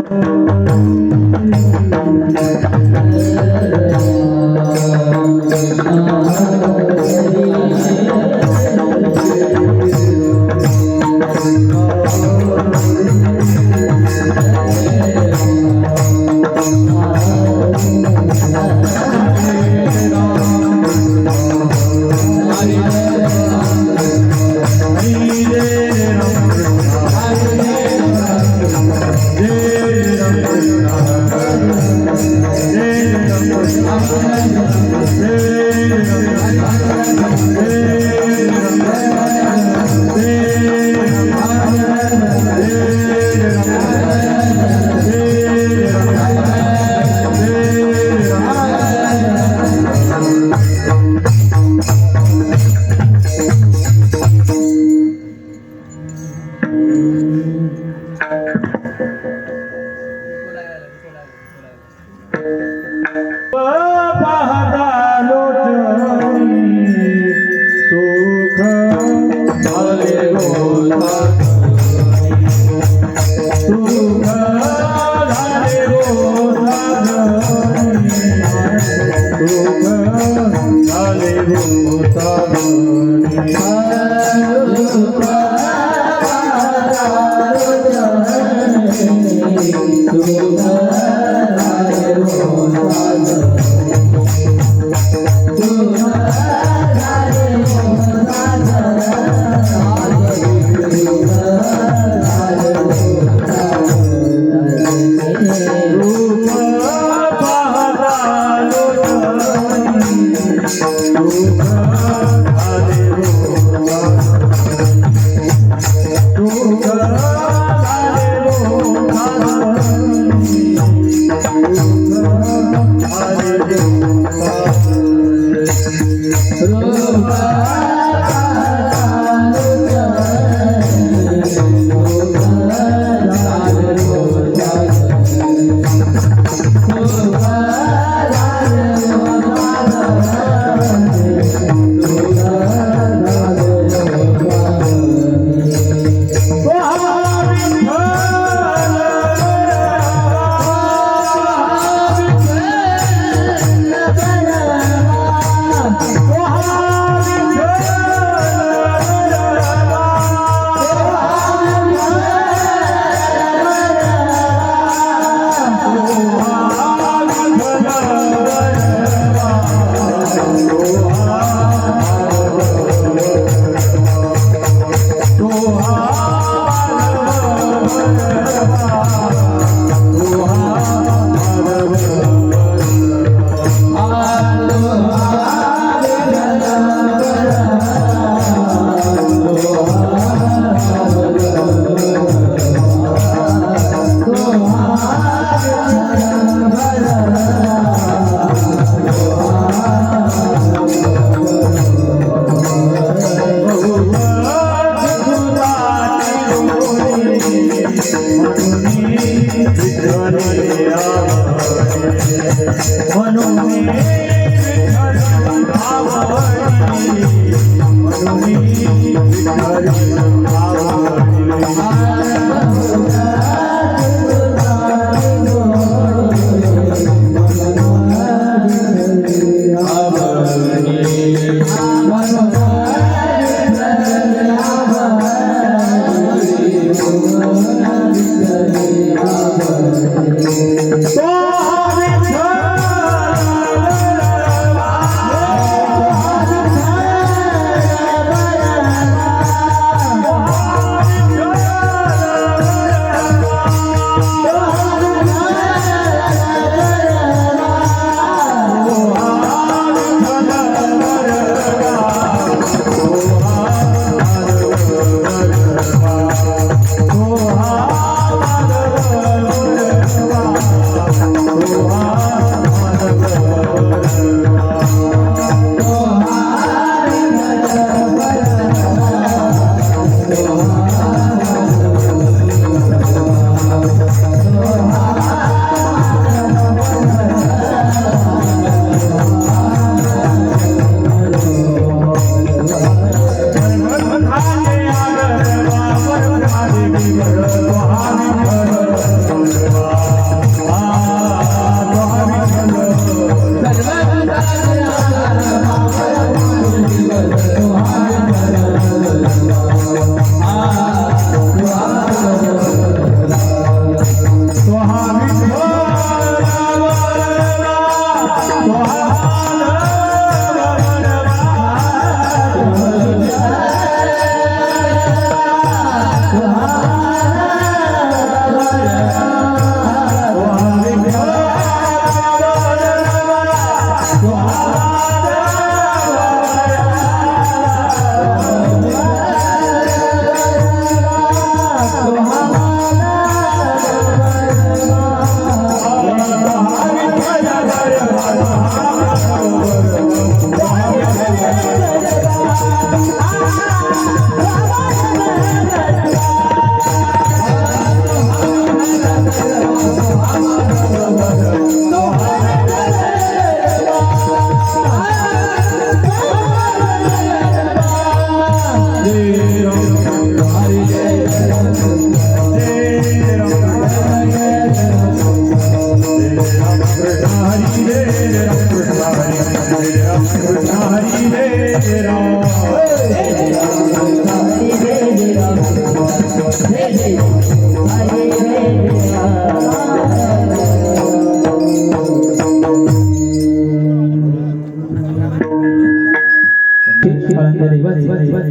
Hare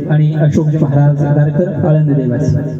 आणि अशोक महाराज सातारकर आळंद देवासी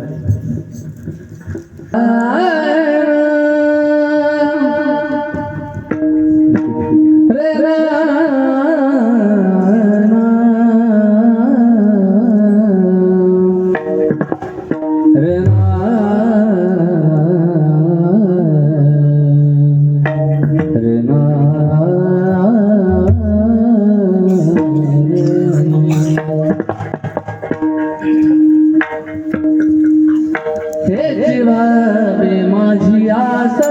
माझी आस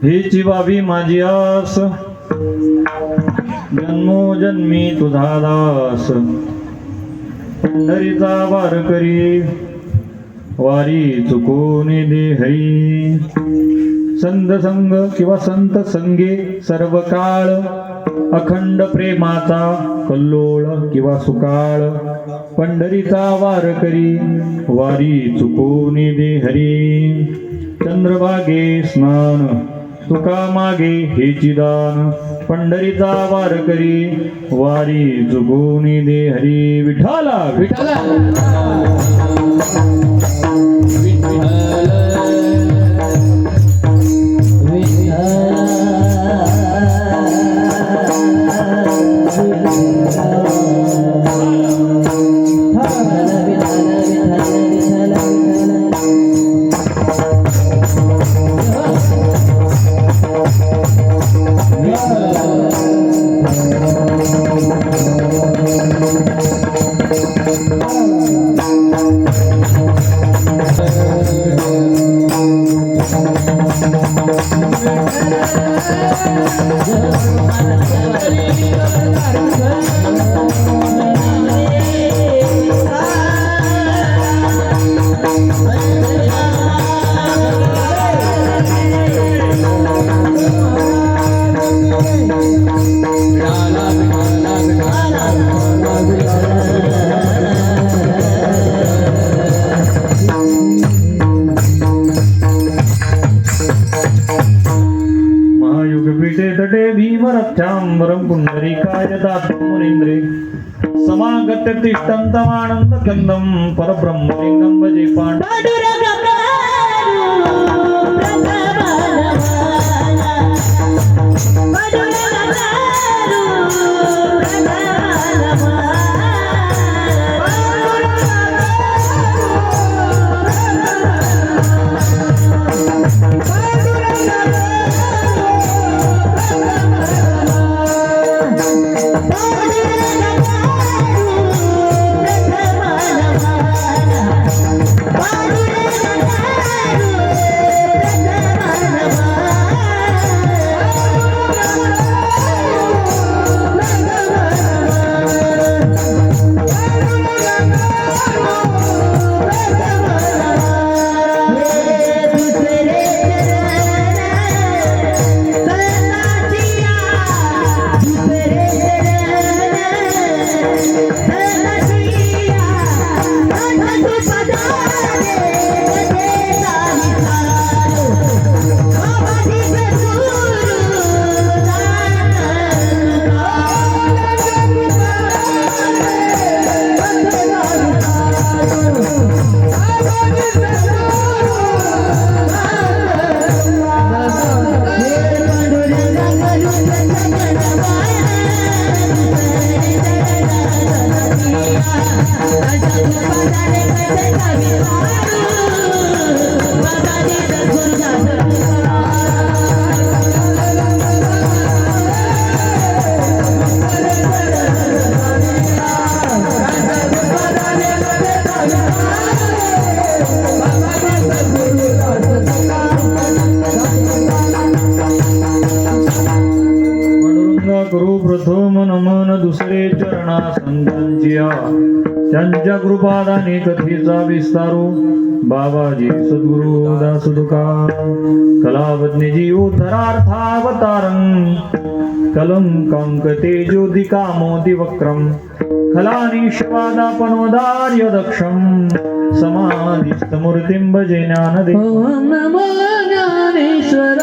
हीची बाबी माझी आस, जन्मोजन्मी तुझा दास. पंढरीचा वार करी, वारी चुकून दे हरी. संत संग किंवा संत संगे सर्व काळ, अखंड प्रेमाचा कल्लोळ किंवा सुकाळ. पंढरीचा वार करी, वारी चुकून दे हरी. चंद्रभागे स्नान तुका मागे हेची दान. पंढरीचा वार करी, वारी चुकून दे हरी. विठाला विठाला भीमरथ्याम्बरं पुण्डरीकाय दातुं मुनीन्द्रे. समागत्य तिष्ठन्तमानन्दकन्दं परब्रह्मलिङ्गं भजे पाण्डवं. पडले चरणा संतांचिया त्यांच्या कृपादाने कथेचा विस्तारो बाबाजी सद्गुरु दास तुका कलावज्ञजी उद्धरार्थावतारं कलंकांक तेजोदिका मोदी वक्रम खलानिश्वादापनोदार्य दक्षम समाधिस्थमूर्तिं भजे ज्ञानदेव ओम नमो ज्ञानेश्वर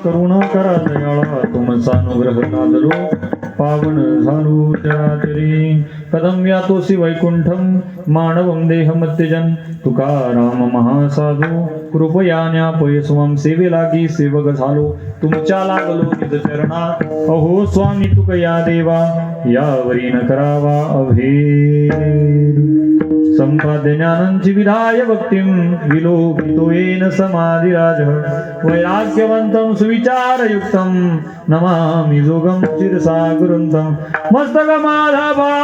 करुणा करा दयाळा तुमचा अनुग्रह लादलो पावन झालो चराचरी कदम यातोसी वैकुंठम मानवं देहमत्यजन तुकाराम महासाधू कृपया न्यापय स्वम सेवे लागी सेवक झालो तुमच्या लागलो निज चरणा अहो स्वामी तुकया देवा यावरी न करावा अभेद संपाद्य ज्ञानांची विधाय भक्तिं विलोकितो येन समाधिराज वैराग्यवंतं सुविचारयुक्तं नमामि जोगं शिरसा गुरुन्तं मस्तकमाधवायावरी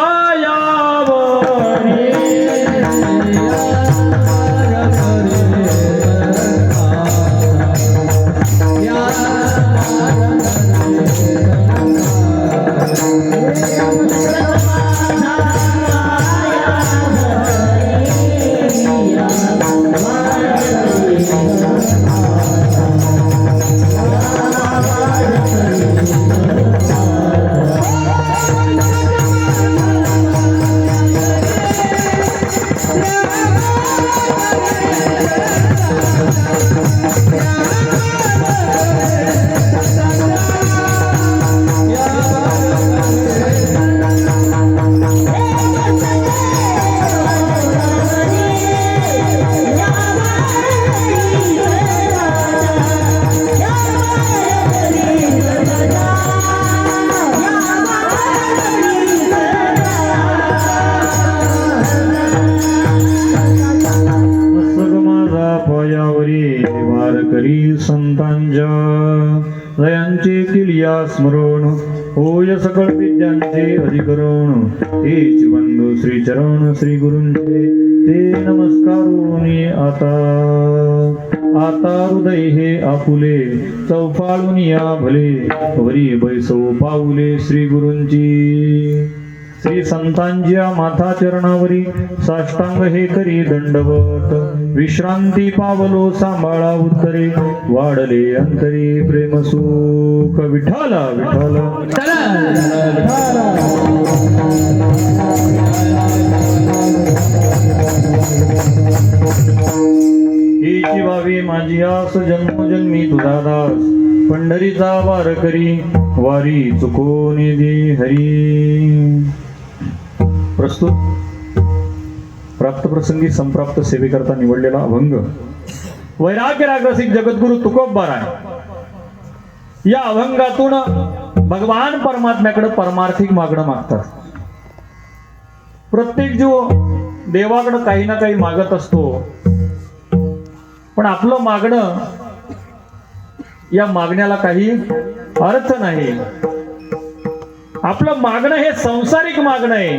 संतांच्या दयांचे किलिया स्मरण होय सकळ विद्यांचे अधिकरण तेच बंधू श्री चरण श्री गुरूंचे ते नमस्कारोनी आता हृदय हे आपुले चौफाळून या भले वरी बैसो पाऊले श्री गुरूंची श्री संतांच्या माथा चरणावरी साष्टांग हे करी दंडवत विश्रांती पावलो सांभाळा उत्तरे वाढले अंतरी प्रेम सुख विठाला विठाला हीची व्हावी माझी आस जन्मोजन्मी तुझा दास पंढरीचा वार करी वारी चुकोनी दे हरी. प्रस्तुत प्राप्त प्रसंगी संप्राप्त सेवेकरता निवडलेला अभंग वैराग्य रागरसिक जगद्गुरु तुकोबा राय या अभंगातून भगवान परमात्म्याकडे परमार्थिक मागणं मागतात. प्रत्येक जीव देवाकडे काही ना काही मागत असतो, पण आपलं मागणं या मागण्याला काही अर्थ नाही. आपलं मागणं हे सांसारिक मागणं आहे,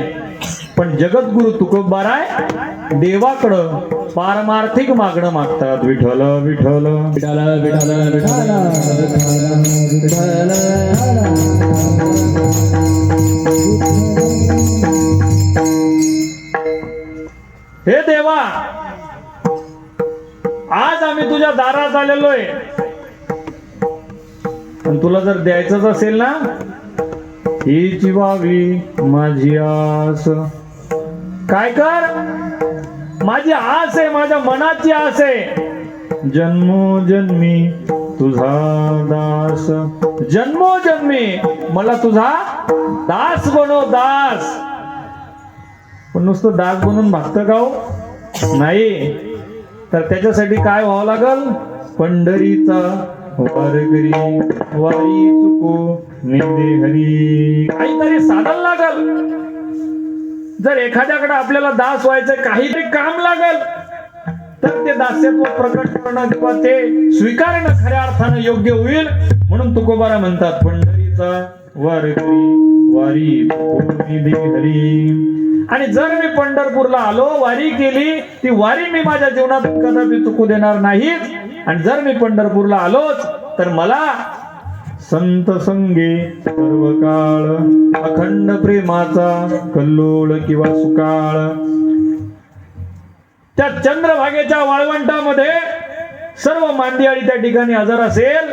पण जगद्गुरु तुकोबा राय देवाकडं पारमार्थिक मागणं मागतात. विठ्ठल विठ्ठल विठाल विठाल विठाल हे देवा, आज आम्ही तुझ्या दारात आलेलोय, आणि तुला जर द्यायचंच असेल ना, हीच व्हावी माझी आस. काय कर, माझी आस आहे, माझ्या मनाची आस आहे, जन्मोजन्मी तुझा दास, जन्मोजन्मी मला तुझा दास बनव, दास. पण नुसतं दास बनून भागतं का हो? नाही, तर त्याच्यासाठी काय व्हावं लागल? पंढरीचा वारकरी, वारी चुको निंदे हरी, काहीतरी साधन लागल. जर एखाद्याकडे आपल्याला दास व्हायचं, काहीतरी काम लागल, तर ते दास्यत्व प्रकट करणं किंवा ते स्वीकारणं खऱ्या अर्थानं योग्य होईल. म्हणून तुकोबारा म्हणतात, पंढरीचा वारकरी, वारी चुको निंदे हरी. आणि जर मी पंढरपूरला आलो, वारी केली, ती वारी मी माझ्या जीवनात कदापि चुकू देणार नाही. आणि जर मी पंढरपूरला आलोच, तर मला संत संगे सर्व काळ, अखंड प्रेमाचा कल्लोळ किंवा सुकाळ. त्या चंद्रभागेच्या वाळवंटामध्ये सर्व मांदियाळी त्या ठिकाणी हजर असेल,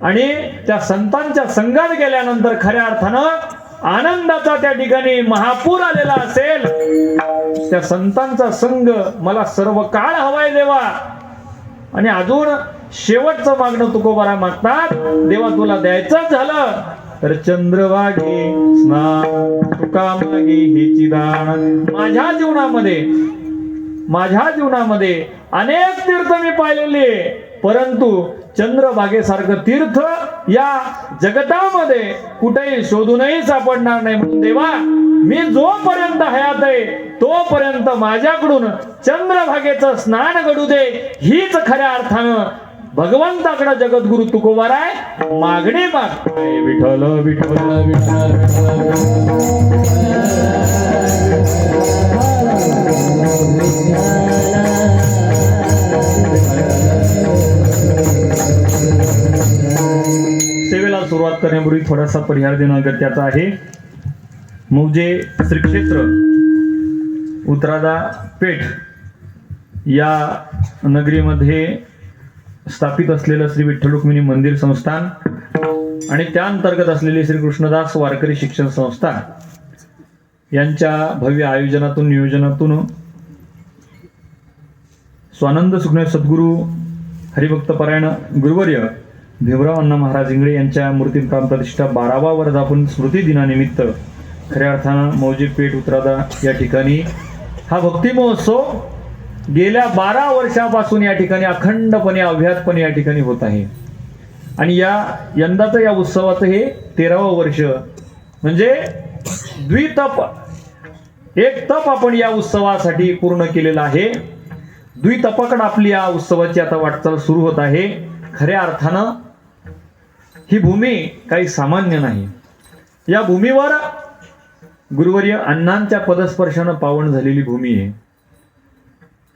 आणि त्या संतांच्या संघात गेल्यानंतर खऱ्या अर्थानं आनंदाचा त्या ठिकाणी महापूर आलेला असेल. त्या संतांचा संघ मला सर्व काळ हवाय देवा. आणि अजून शेवटचं मागणं तुकोबारा मागतात, देवा तुला द्यायचं झालं तर चंद्रभागे स्नान, तुका मागे हेची दान. माझ्या जीवनामध्ये अनेक तीर्थ मी पाहिलेले, परंतु चंद्रभागेसारखं तीर्थ या जगतामध्ये कुठेही शोधूनही सापडणार नाही. म्हणून देवा, मी जोपर्यंत हयात आहे तोपर्यंत माझ्याकडून चंद्रभागेचं स्नान घडू दे. हीच खऱ्या अर्थानं भगवंताकडे जगद्गुरु तुकोबाराय मागणी मागताय. विठ्ठल विठ्ठल विठ्ठल सेवेला सुरुवात करण्यापूर्वी थोडासा परिहार देणं गरजेचं आहे. मौजे श्री क्षेत्र उतरादा पेठ या नगरीमध्ये स्थापित असलेलं श्री विठ्ठल रुक्मिणी मंदिर संस्थान आणि त्या अंतर्गत असलेली श्री कृष्णदास वारकरी शिक्षण संस्था यांच्या भव्य आयोजनातून नियोजनातून स्वानंद सुखदेव सद्गुरू हरिभक्तपरायण गुरुवर्य भीमराव अण्णा महाराज इंगळे यांच्या मूर्ती प्रांतप्रतिष्ठा 12वा वर्धापन स्मृती दिनानिमित्त खऱ्या अर्थानं मौजे पेठ उतरादा या ठिकाणी हा भक्ती महोत्सव गेल्या 12 वर्षापासून या ठिकाणी अखंडपणे अव्याहतपणे या ठिकाणी होत आहे. आणि यंदाचं या उत्सवाचं हे 13वं वर्ष, म्हणजे द्वितप, एक तप आपण या उत्सवासाठी पूर्ण केलेला आहे. द्वितपाकडे आपली या उत्सवाची आता वाटचाल सुरू होत आहे. खऱ्या अर्थानं ही भूमी काही सामान्य नाही. या भूमीवर गुरुवर्य अण्णांच्या पदस्पर्शानं पावन झालेली भूमी आहे,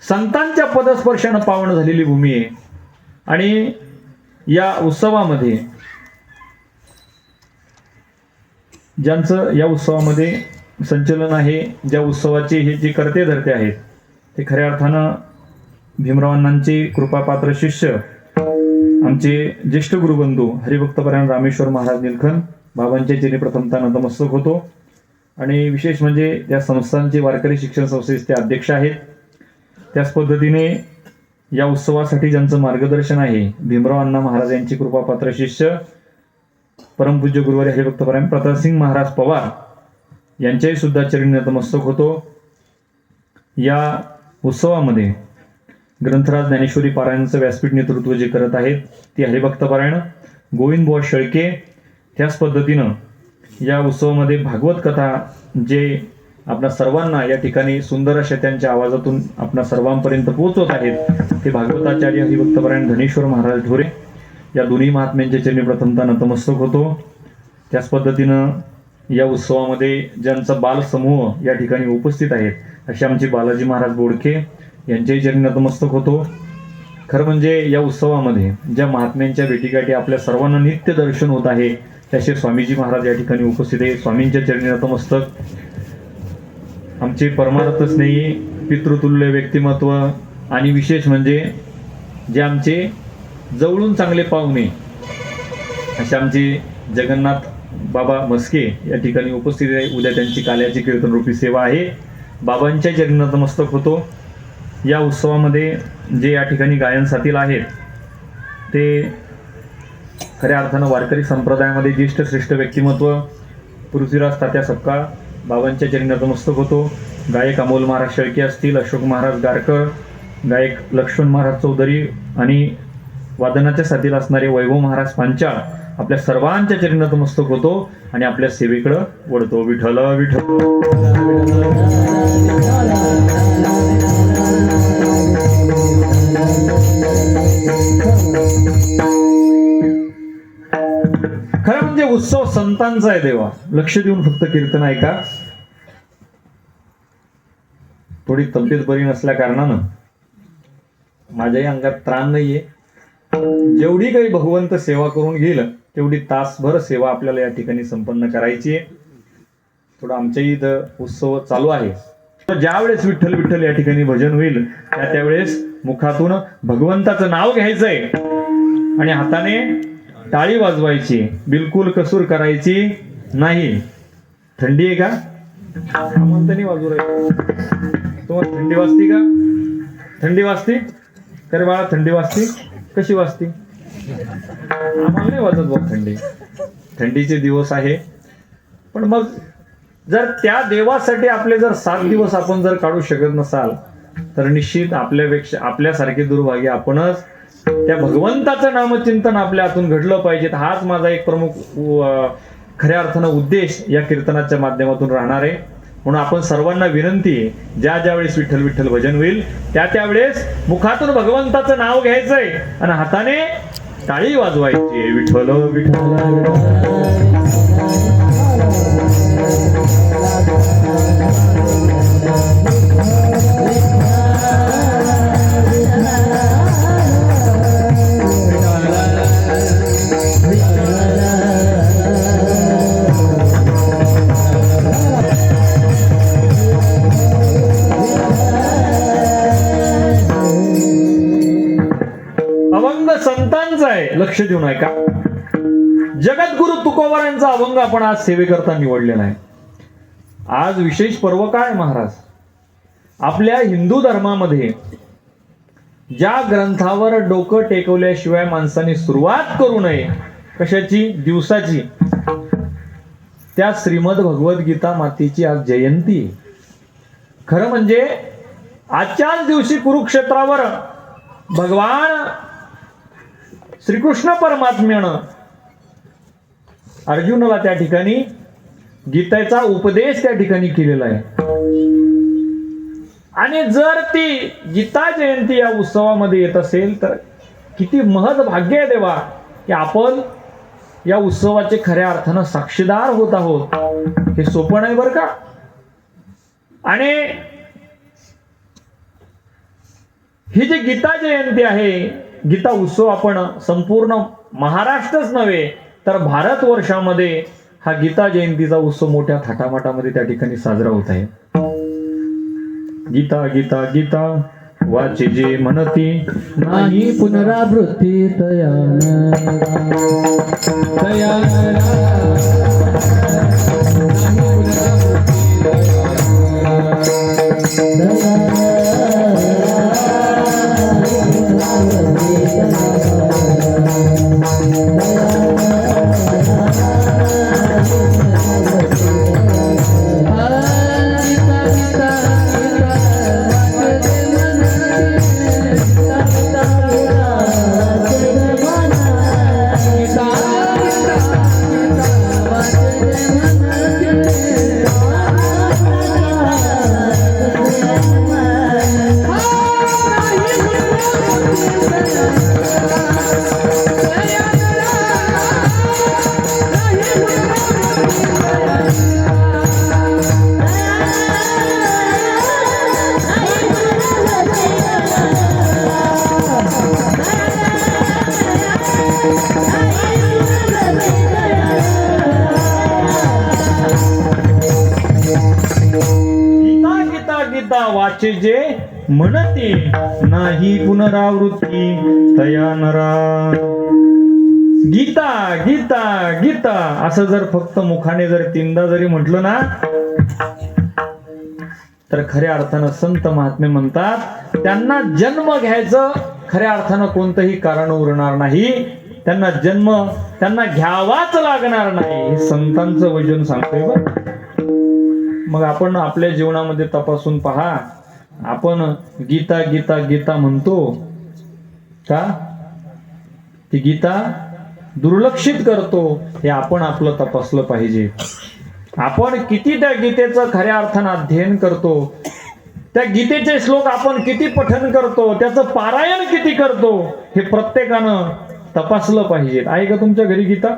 संतांच्या पदस्पर्शानं पावन झालेली भूमी आहे. आणि या उत्सवामध्ये ज्यांचं या उत्सवामध्ये संचलन आहे, ज्या उत्सवाचे हे जे करते धरते आहेत, ते खऱ्या अर्थानं भीमराव अण्णांचे कृपापात्र शिष्य आमचे ज्येष्ठ गुरुबंधू हरिभक्तपरायण रामेश्वर महाराज निलखन बाबांच्या चरणी प्रथमतः नतमस्तक होतो. आणि विशेष म्हणजे या संस्थांचे वारकरी शिक्षण संस्थेचे ते अध्यक्ष आहेत. त्याच पद्धतीने या उत्सवासाठी ज्यांचं मार्गदर्शन आहे भीमराव अण्णा महाराज यांचे कृपापात्र शिष्य परमपूज्य गुरुवारी हरिभक्तपरायण प्रतापसिंग महाराज पवार यांच्याही सुद्धा चरणी नतमस्तक होतो. या उत्सवामध्ये ग्रंथराज ज्ञानेश्वरी पारायणाचं व्यासपीठ नेतृत्व जे करत आहेत ते हरिभक्तपरायण गोविंदबुवा शेळके. त्याच पद्धतीनं या उत्सवामध्ये भागवत कथा जे आपल्या सर्वांना या ठिकाणी सुंदर अशा त्यांच्या आवाजातून आपल्या सर्वांपर्यंत पोहोचवत आहेत ते भागवताचार्य हरिभक्तपरायण धनेश्वर महाराज ढोरे या दोन्ही महात्म्यांच्या चरणी प्रथमतः नतमस्तक होतो. त्याच पद्धतीनं या उत्सवामध्ये ज्यांचा बालसमूह या ठिकाणी उपस्थित आहेत असे आमचे बालाजी महाराज बोडके यांच्याही चरणी नतमस्तक होतो. खरं म्हणजे या उत्सवामध्ये ज्या महात्म्यांच्या भेटीगाठी आपल्या सर्वांना नित्य दर्शन होत आहे त्याचे स्वामीजी महाराज या ठिकाणी उपस्थित आहे. स्वामींच्या चरणी नतमस्तक. आमचे परमार्थ स्नेही पितृतुल्य व्यक्तिमत्व आणि विशेष म्हणजे जे आमचे जवळून चांगले पाहुणे असे आमचे जगन्नाथ बाबा म्हस्के या ठिकाणी उपस्थित आहे. उद्या त्यांची काल्याची कीर्तन रूपी सेवा आहे. बाबांच्या चरणी नतमस्तक होतो. या उत्सवामध्ये जे या ठिकाणी गायन साथील आहेत ते खऱ्या अर्थानं वारकरी संप्रदायामध्ये ज्येष्ठ श्रेष्ठ व्यक्तिमत्व पृथ्वीराज तात्या सपकाळ बाबांच्या चरणी नतमस्तक होतो. गायक अमोल महाराज शेळके असतील, अशोक महाराज गारकर, गायक लक्ष्मण महाराज चौधरी आणि वादनाच्या साथीला असणारे वैभव महाराज पांचाळ आपल्या सर्वांच्या चरणी नतमस्तक होतो आणि आपल्या सेवेकडं वळतो. विठ्ठल विठ्ठल. खरं म्हणजे उत्सव संतांचा आहे देवा. लक्ष देऊन फक्त कीर्तन ऐका. थोडी तब्येत बरी नसल्या कारणानं माझ्याही अंगात त्राण नाहीये. जेवढी काही भगवंत सेवा करून घेईल तेवढी तासभर सेवा आपल्याला या ठिकाणी संपन्न करायची आहे. थोडं आमच्याही इथं उत्सव चालू आहे. ज्या वेळेस विठ्ठल विठ्ठल या ठिकाणी भजन होईल त्यावेळेस मुखातून भगवंताचं नाव घ्यायचंय आणि हाताने टाळी वाजवायची. बिलकुल कसूर करायची नाही. थंडी आहे का? म्हणता नाही वाजू राहील. तुम्हाला थंडी वाजते का? थंडी वाजते? अरे बाळा थंडी वाजते? कशी वाजते? आम्हाला नाही वाजत बघ थंडी. थंडीचे दिवस आहे. पण मग जर त्या देवासाठी आपले जर 7 दिवस आपण जर काढू शकत नसाल तर निश्चित आपल्यापेक्षा आपल्यासारखे दुर्भाग्य आपणच. त्या भगवंताचं नामचिंतन आपल्या हातून घडलं पाहिजे. हाच माझा एक प्रमुख खऱ्या अर्थानं उद्देश या कीर्तनाच्या माध्यमातून राहणार आहे. म्हणून आपण सर्वांना विनंती आहे, ज्या ज्या वेळेस विठ्ठल विठ्ठल भजन होईल त्यावेळेस मुखातून भगवंताचं नाव घ्यायचंय आणि हाताने टाळी वाजवायची. विठ्ठल विठ्ठल. अभंग संतांचा आहे. लक्ष देऊन ऐका. जगद्गुरु तुकोबारांचा अभंग आपण आज सेवेकरता निवडलेला आहे. आज विशेष पर्व काय महाराज? आपल्या हिंदू धर्मामध्ये ज्या ग्रंथावर डोकं टेकवल्याशिवाय माणसाने सुरुवात करू नये, कशाची? दिवसाची. त्या श्रीमद भगवद्गीता मातेची आज जयंती. खरं म्हणजे आजच्याच दिवशी कुरुक्षेत्रावर भगवान श्रीकृष्ण परमात्म्यानं अर्जुनाला त्या ठिकाणी गीतेचा उपदेश त्या ठिकाणी केलेला आहे. आणि जर ती गीता जयंती या उत्सवामध्ये येत असेल तर किती महत् भाग्य आहे देवा की आपण या उत्सवाचे खऱ्या अर्थानं साक्षीदार होत आहोत. हे सोपं नाही बरं का. आणि ही जी गीता जयंती आहे, गीता उत्सव आपण संपूर्ण महाराष्ट्रच नव्हे तर भारतवर्षामध्ये हा गीता जयंतीचा उत्सव मोठ्या थाटामाटामध्ये त्या ठिकाणी साजरा होत आहे. गीता गीता गीता वाचे जे म्हणती नाही पुनरावृत्ती वाचे जे म्हणती नाही पुनरावृत्ती तया नरा. गीता गीता गीता असं जर फक्त मुखाने जर तीनदा जरी म्हटलं ना तर खऱ्या अर्थानं संत महात्मे म्हणतात त्यांना जन्म घ्यायचं खऱ्या अर्थानं कोणतंही कारण उरणार नाही. त्यांना जन्म त्यांना घ्यावाच लागणार नाही. हे संतांचं वचन सांगतोय बघ. मग आपण आपल्या जीवनामध्ये तपासून पहा. आपण गीता गीता गीता म्हणतो का? ती गीता दुर्लक्षित करतो हे आपण आपलं तपासलं पाहिजे. आपण किती त्या गीतेचं खऱ्या अर्थानं अध्ययन करतो, त्या गीतेचे श्लोक आपण किती पठन करतो, त्याचं पारायण किती करतो हे प्रत्येकानं तपासलं पाहिजे. आहे का तुमच्या घरी गीता?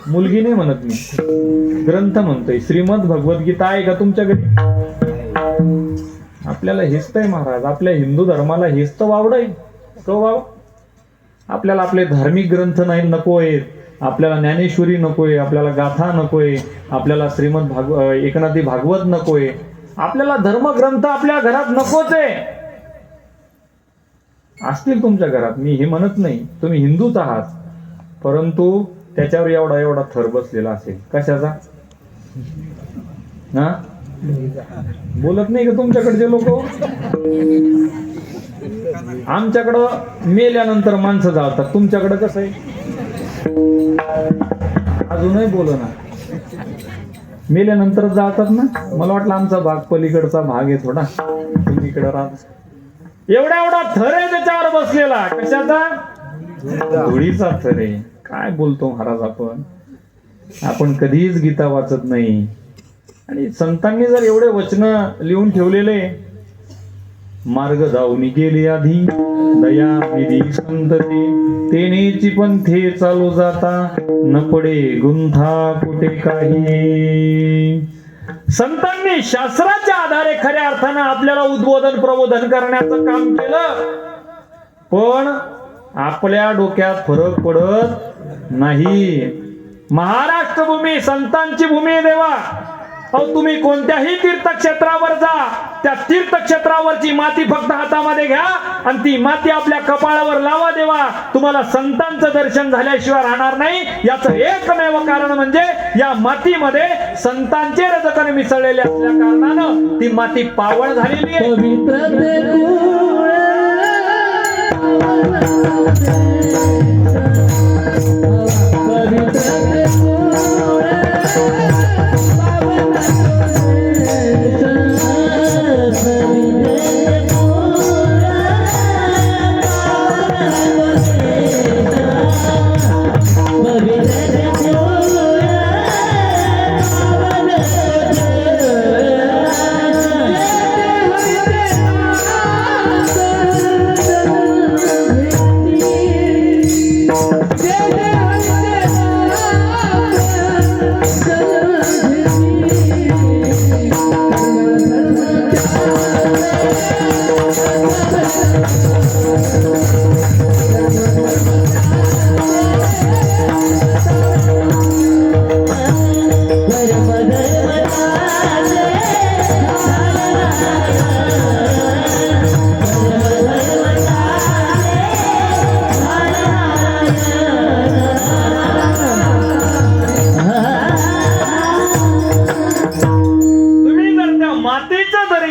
मुलगी नाही म्हणत मी, ग्रंथ म्हणतोय. श्रीमद भगवद्गीता आहे का तुमच्या घरी? आपल्याला हेचतंय महाराज, आपल्या हिंदू धर्माला हेच तर वावडय तो वाव. आपल्याला आपले धार्मिक ग्रंथ नाही नकोय, आपल्याला ज्ञानेश्वरी नकोय, आपल्याला गाथा नकोय, आपल्याला श्रीमद एकनाथी भागवत नकोय, आपल्याला धर्मग्रंथ आपल्या घरात नकोच आहे. असतील तुमच्या घरात, मी हे म्हणत नाही, तुम्ही हिंदूच आहात, परंतु त्याच्यावर एवढा एवढा थर बसलेला असेल. कशाचा? हा, बोलत नाही का तुमच्याकडचे लोक? आमच्याकडं मेल्यानंतर माणसं जातात, तुमच्याकडं कसं आहे? अजूनही बोल ना, मेल्यानंतर जातात ना. मला वाटलं आमचा भाग पलीकडचा भाग आहे थोडा, तुम्ही इकडे राहत. एवढा एवढा थर आहे त्याच्यावर बसलेला. कशाचा? धुळीचा थर आहे. काय बोलतो महाराज आपण कधीच गीता वाचत नाही. आणि संतांनी जर एवढे वचन लिहून ठेवलेले, मार्ग जाऊन गेले आधी दया विधी संतती तेनेची पंथे चालू जाता न पडे गुंथा कुठे काही. संतांनी शास्त्राच्या आधारे खऱ्या अर्थानं आपल्याला उद्बोधन प्रबोधन करण्याचं काम केलं, पण आपल्या डोक्यात फरक पडत नाही. महाराष्ट्र भूमी संतांची भूमी आहे देवा. अहो तुम्ही कोणत्याही तीर्थक्षेत्रावर जा, त्या तीर्थक्षेत्रावरची माती फक्त हातामध्ये घ्या आणि ती माती आपल्या कपाळावर लावा देवा, तुम्हाला संतांचं दर्शन झाल्याशिवाय राहणार नाही. याचं एकमेव कारण म्हणजे या मातीमध्ये संतांचे रजकण मिसळलेले असल्या कारणानं ती माती पावन झालेली आहे.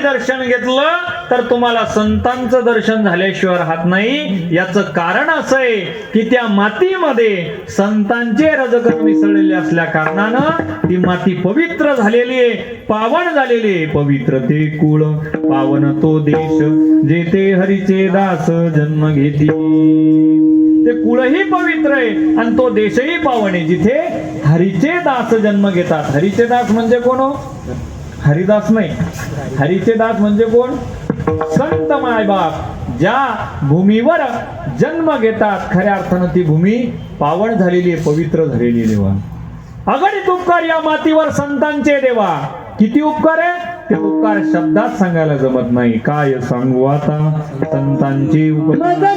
दर्शन घेतलं तर तुम्हाला संतांचं दर्शन झाल्याशिवाय राहत नाही. याचं कारण असं आहे की त्या मातीमध्ये संतांचे रजकण मिसळलेले असल्या कारणानं ती माती पवित्र झालेली आहे, पावन झालेली आहे. पवित्र ते कुळ पावन तो देश जेथे हरीचे दास जन्म घेती. ते कुळही पवित्र आहे आणि तो देशही पावन आहे जिथे हरीचे दास जन्म घेतात. हरीचे दास म्हणजे कोण? हरिदास नाही, हरीचे दास म्हणजे कोण? संत मायबाप. ज्या भूमीवर जन्म घेतात खऱ्या अर्थानं ती भूमी पावन झालेली आहे, पवित्र झालेली आहे. देवा अगणित उपकार या मातीवर संतांचे देवा. किती उपकार आहे ते उपकार शब्दात सांगायला जमत नाही. काय सांगू आता संतांचे उपकार.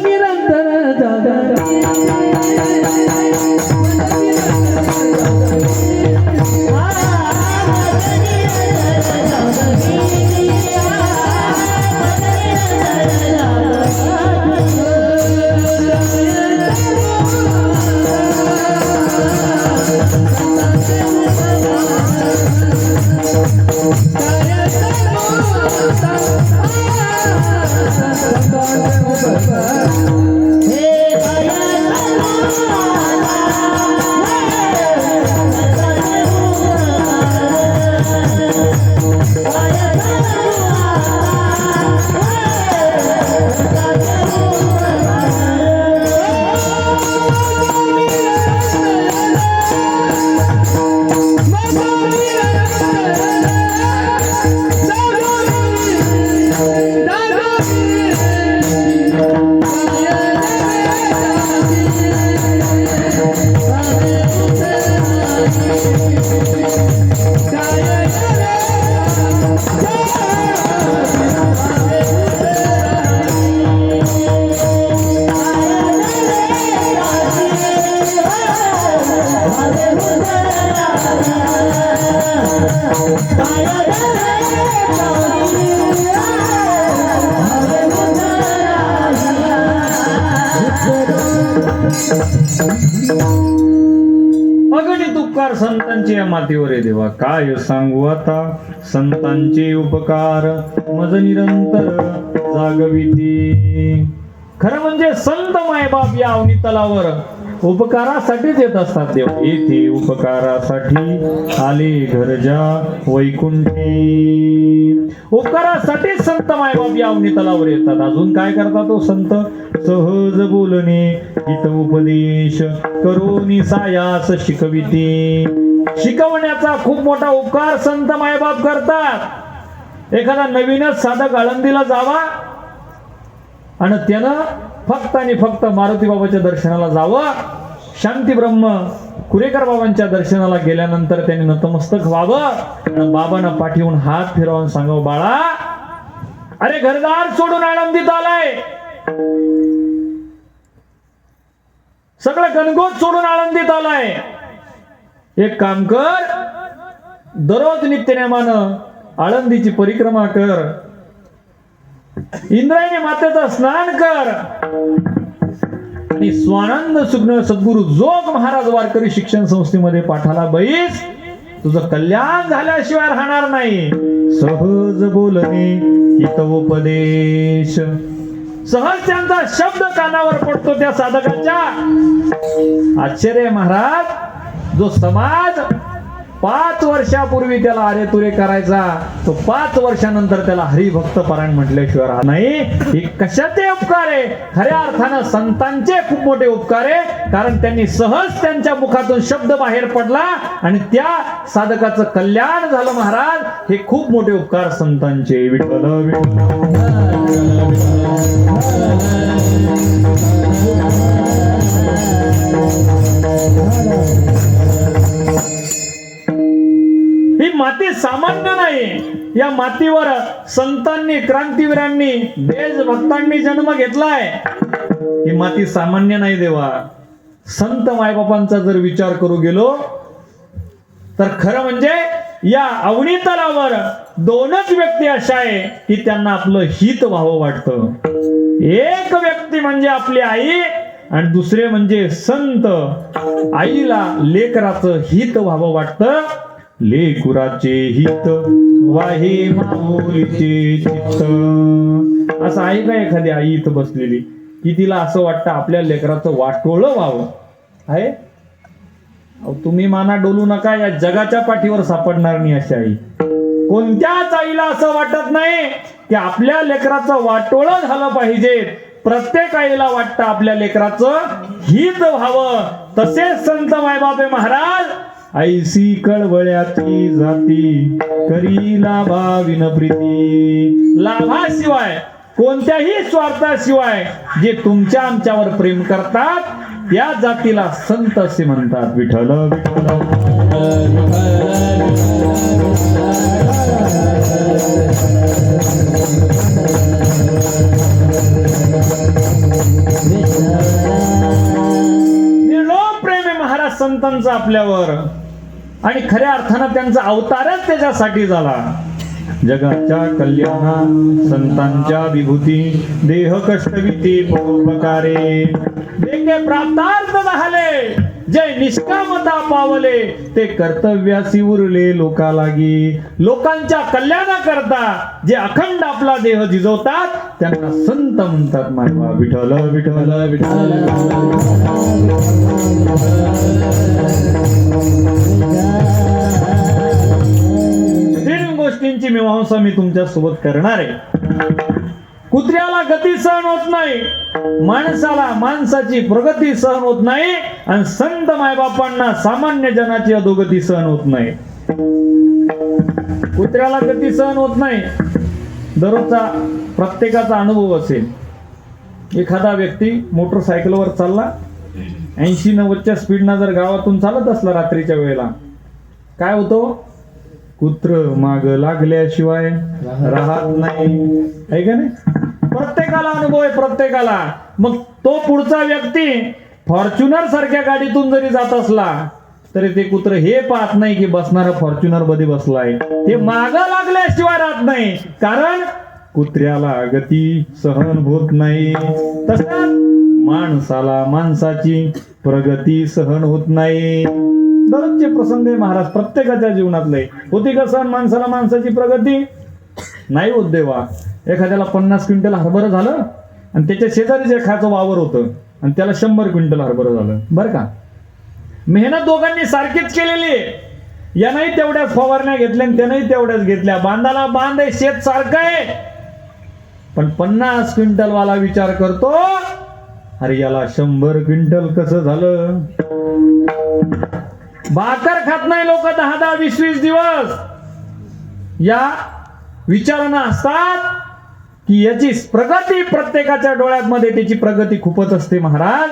अगणित उपकार संतांचे या मातीवर आहे देवा. काय सांगू आता संतांचे उपकार मज निरंतर जागविती. खरं म्हणजे संत मायबाप या अवनी तलावर उपकारासाठीच येत असतात देव. येथे उपकारासाठी आले घरजा वैकुंठी. उपकारासाठीच संत मायबाप या अवनी तलावर येतात. अजून काय करतात तो संत? सहज बोलणे हित उपदेश करोनी सायास शिकविते. शिकवण्याचा खूप मोठा उपकार संत मायबाप करतात. एखादा नवीनच साधक आळंदीला जावा आणि त्यानं फक्त आणि फक्त मारुती बाबाच्या दर्शनाला जावं. शांती ब्रह्म कुरेकर बाबांच्या दर्शनाला गेल्यानंतर त्यांनी नतमस्तक व्हावं आणि बाबांना पाठीवून हात फिरवून सांगावं, बाळा अरे घरदार सोडून आळंदीत आलाय, सगळं गणगोत सोडून आळंदीत आलाय. एक काम कर, दररोज नित्यनेमानं आळंदीची परिक्रमा कर, इंद्रायणी मातेचं स्नान कर आणि स्वानंद सुग्न सद्गुरु जोग महाराज वारकरी शिक्षण संस्थेमध्ये पाठाला बैस. तुझं कल्याण झाल्याशिवाय राहणार नाही. सहज बोलणे हितोपदेश. सहज त्यांचा शब्द कानावर पडतो त्या साधकाच्या. आश्चर्य महाराज, जो समाज 5 वर्षापूर्वी त्याला अरे तुरे करायचा, तो 5 वर्षानंतर त्याला हरिभक्त पारायण म्हटल्याशिवाय राहत नाही. हे कशाचे उपकार आहे? खऱ्या अर्थानं संतांचे खूप मोठे उपकार आहे. कारण त्यांनी सहज त्यांच्या मुखातून शब्द बाहेर पडला आणि त्या साधकाचं कल्याण झालं. महाराज, हे खूप मोठे उपकार संतांचे. विठ्ठल ही माती सामान्य नाही. या मातीवर संतांनी, क्रांतीवीरांनी, देशभक्तांनी जन्म घेतलाय. ही माती सामान्य नाही देवा. संत मायबापांचा जर विचार करू गेलो तर खरं म्हणजे या अवनी तलावर 2च व्यक्ती अशा आहे की त्यांना आपलं हित व्हावं वाटतं. एक व्यक्ती म्हणजे आपली आई आणि दुसरे म्हणजे संत. आईला लेकराचं हित व्हावं वाटतं. लेकुराचे हित वाहे माऊलीचे चित्त. असं आहे का एखादी आई इथं बसलेली की तिला असं वाटतं आपल्या लेकराचं वाटोळं व्हावं? आहे? तुम्ही माना डोलू नका, या जगाच्या पाठीवर सापडणार नाही अशी आई. कोणत्याच आईला असं वाटत नाही की आपल्या लेकराचं वाटोळं झालं पाहिजे. प्रत्येक आईला वाटतं आपल्या लेकराचं हित व्हावं. तसेच संत मायबापे महाराज, ऐसी कळवळ्याची जाती करी लाभाविन प्रीती. लाभाशिवाय, कोणत्याही स्वार्थाशिवाय जे तुमच्या आमच्यावर प्रेम करतात त्या जातीला संत असे म्हणतात. विठ्ठल निर्लोभ प्रेम आहे महाराज संतांचा आपल्यावर. आणि खऱ्या अर्थानं त्यांचा अवतारच त्याच्यासाठी झाला. जगाच्या कल्याणा संतांच्या विभूती देह कष्टविती परोपकारे. देखे प्राप्तार्थ झाले जे निष्कामता पावले ते कर्तव्यासी उरले लोका लागी. लोकांच्या कल्याणाकरता जे अखंड आपला देह झिजवतात त्यांना संत म्हणतात. मायबा विठ्ठल विठ्ठल विठ्ठल. गोष्टींची मीमांसा मी तुमच्या सोबत करणार आहे. कुत्र्याला गती सहन होत नाही, माणसाला माणसाची प्रगती सहन होत नाही आणि संत मायबापांना सामान्य जनाची अधोगती सहन होत नाही. कुत्र्याला गती सहन होत नाही. दररोजचा प्रत्येकाचा अनुभव असेल. एखादा व्यक्ती मोटरसायकलवर चालला, 80-90च्या स्पीडनं जर गावातून चालत असला रात्रीच्या वेळेला, काय होतो? कुत्र माग लागल्याशिवाय राहत नाही. आहे का नाही? प्रत्येकाला अनुभव आहे, प्रत्येकाला. मग तो पुढचा व्यक्ती फॉर्च्युनर सारख्या गाडीतून जरी जात असला तरी ते कुत्र हे पाहत नाही की बसणारा फॉर्च्युनर मध्ये बसलाय. ते माग लागल्याशिवाय राहत नाही. कारण कुत्र्याला गती सहन होत नाही. तसंच माणसाला माणसाची प्रगती सहन होत नाही. दररोजचे प्रसंग आहे महाराज, प्रत्येकाच्या जीवनातले. होती का सण माणसाला माणसाची प्रगती? नाही होत देवा. एखाद्याला 50 क्विंटल हरभरं झालं आणि त्याच्या शेजारीच एखादं वावर होतं आणि त्याला 100 क्विंटल हरभरं झालं. बरं का, मेहनत दोघांनी सारखीच केलेली आहे. यानंही तेवढ्याच फवारण्या घेतल्या आणि त्यानंही तेवढ्याच घेतल्या. बांधाला बांध आहे, शेत सारखं आहे. पण 50 क्विंटल वाला विचार करतो, अरे याला 100 क्विंटल कसं झालं? भाकर खात नाही लोक 10-10, 20-20 दिवस. या विचारानं असतात की याची प्रगती प्रत्येकाच्या डोळ्यामध्ये त्याची प्रगती खूपच असते महाराज.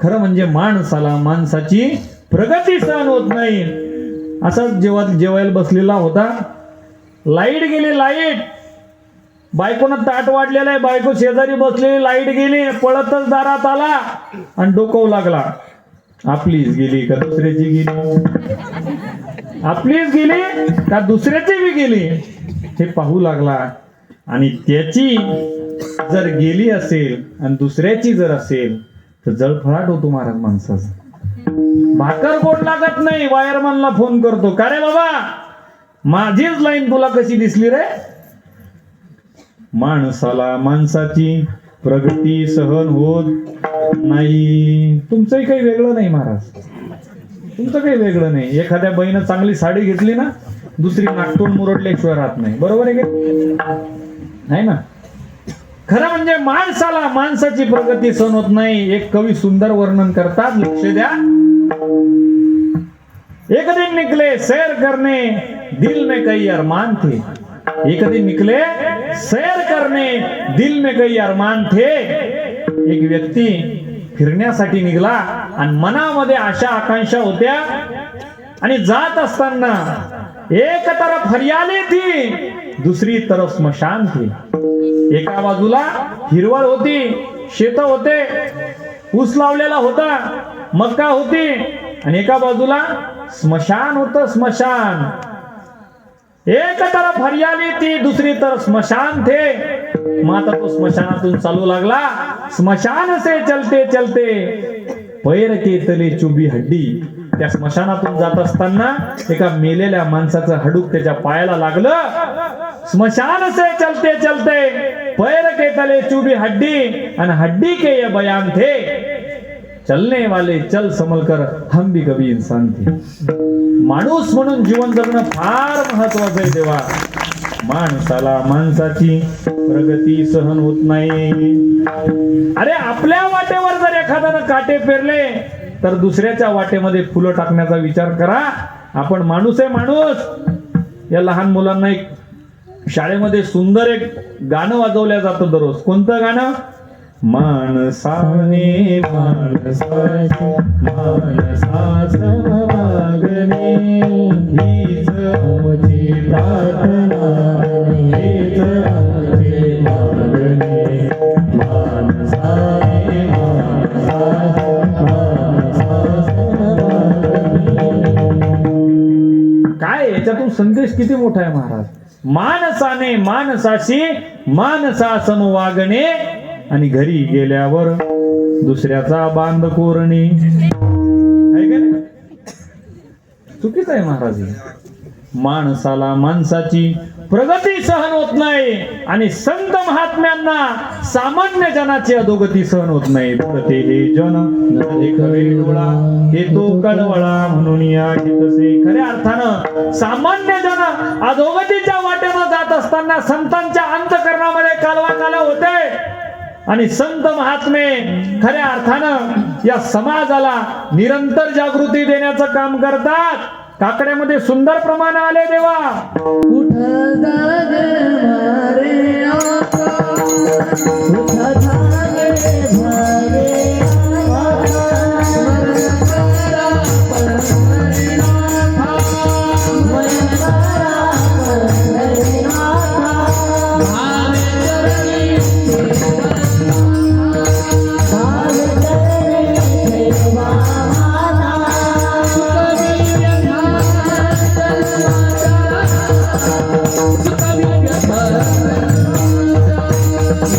खरं म्हणजे माणसाला माणसाची प्रगती सहन होत नाही. असाच जेवायला बसलेला होता, लाईट गेली. लाईट, बायकोनं ताट वाढलेलं आहे, बायको शेजारी बसलेली, लाईट गेली, पळतच दारात आला आणि डोकवू लागला, आपलीच गेली का दुसऱ्याची गेली, आपलीच गेली का दुसऱ्याची बी गेली, हे पाहू लागला. आणि त्याची जर गेली असेल आणि दुसऱ्याची जर असेल तर जळफळाट होतो महाराज माणसाचा. भाकर गोड लागत नाही. वायरमनला फोन करतो, का रे बाबा माझीच लाईन तुला कशी दिसली रे? माणसाला माणसाची प्रगती सहन होत नाही. तुमचंही काही वेगळं नाही महाराज, तुमचं काही वेगळं नाही. एखाद्या बाईनं चांगली साडी घेतली ना, दुसरी नागतोंड मुरडल्याशिवाय राहत नाही. बरोबर आहे का नाही ना? खरं म्हणजे माणसाला माणसाची प्रगती सहन होत नाही. एक कवी सुंदर वर्णन करतात, लक्ष द्या. एक दिन निकले सैर करने दिल में कई अरमान थे. एक दिन निकले सैर करने दिल में कई अरमान थे. एक व्यक्ती फिरण्यासाठी निघाला आणि मनामध्ये आशा आकांक्षा होत्या आणि जात असताना एक तरफ हरियाली थी, दुसरी तरफ स्मशान थी. एका बाजूला हिरवळ होती, शेत होते, ऊस लावलेला होता, मका होती, आणि एका बाजूला स्मशान होतं. स्मशान, एक तरफ हरियाली थी, दूसरी तरफ स्मशान थे. मग आता तो स्मशानातून चालू लागला. स्मशान से चलते चलते पैर के तले चुबी हड्डी. त्या स्मशानातून जात असताना एका मेलेल्या माणसाचं हाडूक त्याच्या पायाला लागलं. स्मशान से चलते चलते पैर के तले चुबी हड्डी, आणि हड्डी के ये बयान थे, चलने वाले चल संभल कर हम भी कभी इंसान थे. माणूस म्हणून जीवन जगणं फार महत्वाचं आहे देवा. माणसाला माणसाची प्रगती सहन होत नाही. अरे आपल्या वाटेवर जर एखाद्यानं काटे पेरले तर दुसऱ्याच्या वाटेमध्ये फुलं टाकण्याचा विचार करा. आपण माणूस आहे, माणूस. या लहान मुलांना एक शाळेमध्ये सुंदर एक गाणं वाजवलं जातं दररोज. कोणतं गाणं? माणसाने माणसाची माणसाचं मागणे, हीच आमची प्रार्थना, हीच आमची मागणे. माणसाने माणसाचं मागणे. काय याच्यातून संदेश किती मोठा आहे महाराज. माणसाने माणसाशी माणसासम वागणे आणि घरी गेल्यावर दुसऱ्याचा बांध कोरणे. आहे का नाही? चुकीचं आहे महाराज. माणसाला माणसाची प्रगती सहन होत नाही आणि संत महात्म्यांना सामान्य जनाची अधोगती सहन होत नाही. ते हे जन नवे डोळा हे तो कळवळा म्हणून या गीतसे. खऱ्या अर्थानं सामान्य जन अधोगतीच्या वाटेनं जात असताना संतांच्या अंतःकरणामध्ये कालवा होते आणि संत महात्मे खऱ्या अर्थानं या समाजाला निरंतर जागृती देण्याचं काम करतात. काकड्यामध्ये सुंदर प्रमाण आले देवा.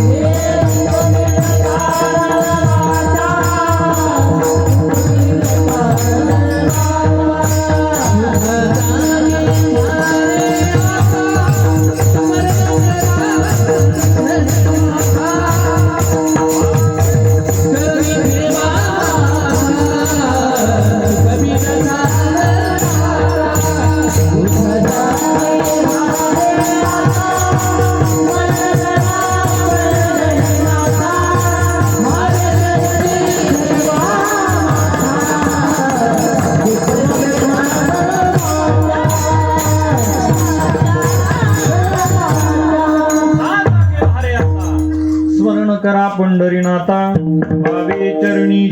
Yeah.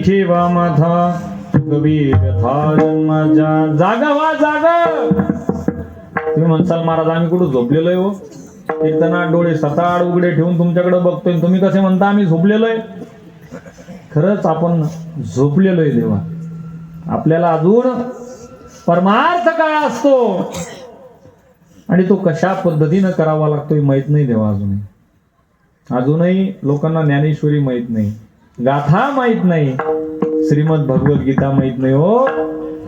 ठेवा माझा कबीर माझ्या. जागा व्हा जागा. तुम्ही म्हणसाल महाराज आम्ही कुठं झोपलेलो आहे हो, कीर्तनात डोळे सताड उघडे ठेवून तुमच्याकडे बघतोय, तुम्ही कसे म्हणता आम्ही झोपलेलो आहे. खरंच आपण झोपलेलो आहे देवा. आपल्याला अजून परमार्थ काय असतो आणि तो कशा पद्धतीनं करावा लागतोय माहित नाही देवा. अजूनही लोकांना ज्ञानेश्वरी माहित नाही, गाथा माहित नाही, श्रीमद भगवत गीता माहित नाही हो.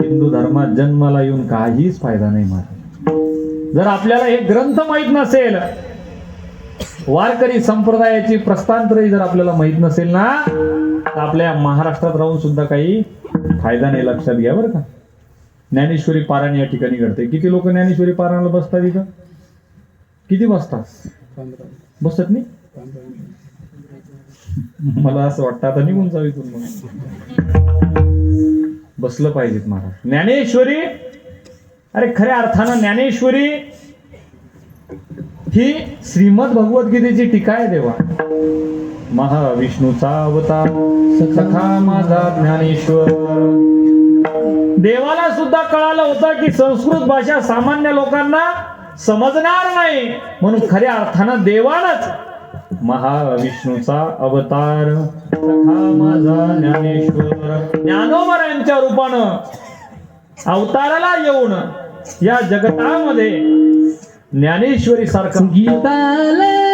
हिंदू धर्मात जन्माला येऊन काहीच फायदा नाही महाराज. जर आपल्याला हे ग्रंथ माहित नसेल, वारकरी संप्रदायाची प्रस्थानत्रयी जर आपल्याला माहित नसेल ना, तर आपल्या महाराष्ट्रात राहून सुद्धा काही फायदा नाही. लक्षात घ्या बरं का. ज्ञानेश्वरी पारायण या ठिकाणी घडते. किती लोक ज्ञानेश्वरी पारायणाला बसतात इथं? किती बसतात? बसत नाही. मला असं वाटतं आता निघून जाऊ इथून. मग बसलं पाहिजेत महाराज. ज्ञानेश्वरी, अरे खऱ्या अर्थानं ज्ञानेश्वरी ही श्रीमद भगवद्गीतेची टीका आहे देवा. महाविष्णूचा अवतार सखा माझा ज्ञानेश्वर. देवाला सुद्धा कळालं होतं की संस्कृत भाषा सामान्य लोकांना समजणार नाही, म्हणून खऱ्या अर्थानं देवानच महाविष्णूचा अवतार सखा माझा ज्ञानेश्वर ज्ञानोबा यांच्या रूपानं अवताराला येऊन या जगतामध्ये ज्ञानेश्वरी सारखं गीतालंकार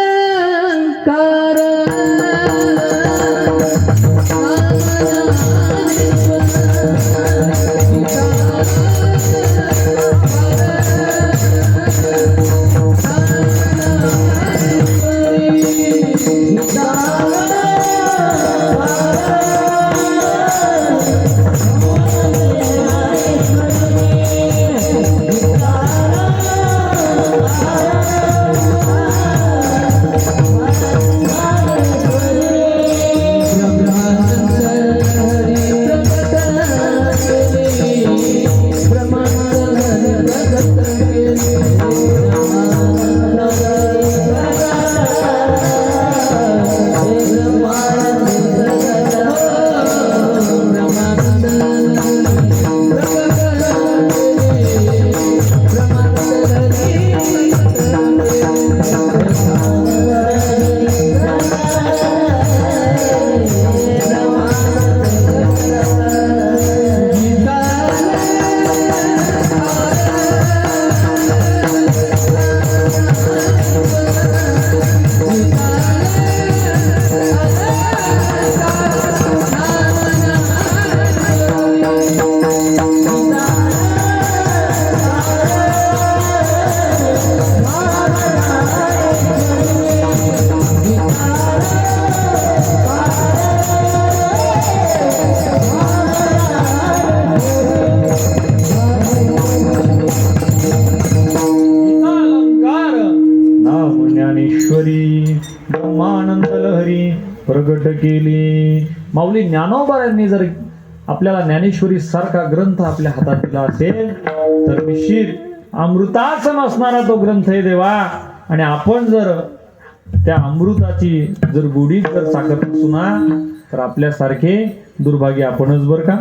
ब्रह्मानंद लहरी प्रगट केली. माऊली ज्ञानोबा यांनी जर आपल्याला ज्ञानेश्वरी सारखा ग्रंथ आपल्या हातात दिला असेल तर निश्चित अमृतासन असणारा तो ग्रंथ आहे देवा. आणि आपण जर त्या अमृताची जर गोडीत जर साखर नसू ना, तर आपल्यासारखे दुर्भाग्य आपणच बर का.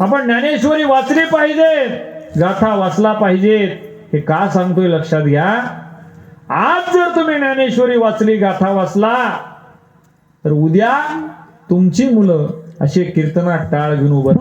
आपण ज्ञानेश्वरी वाचली पाहिजे, गाथा वाचला पाहिजे. हे का सांगतोय लक्षात घ्या. आज जर तुम्ही ज्ञानेश्वरी वाचली, गाथा वाचला, तर उद्या तुमची मुलं असे कीर्तनात टाळ घेऊन उभं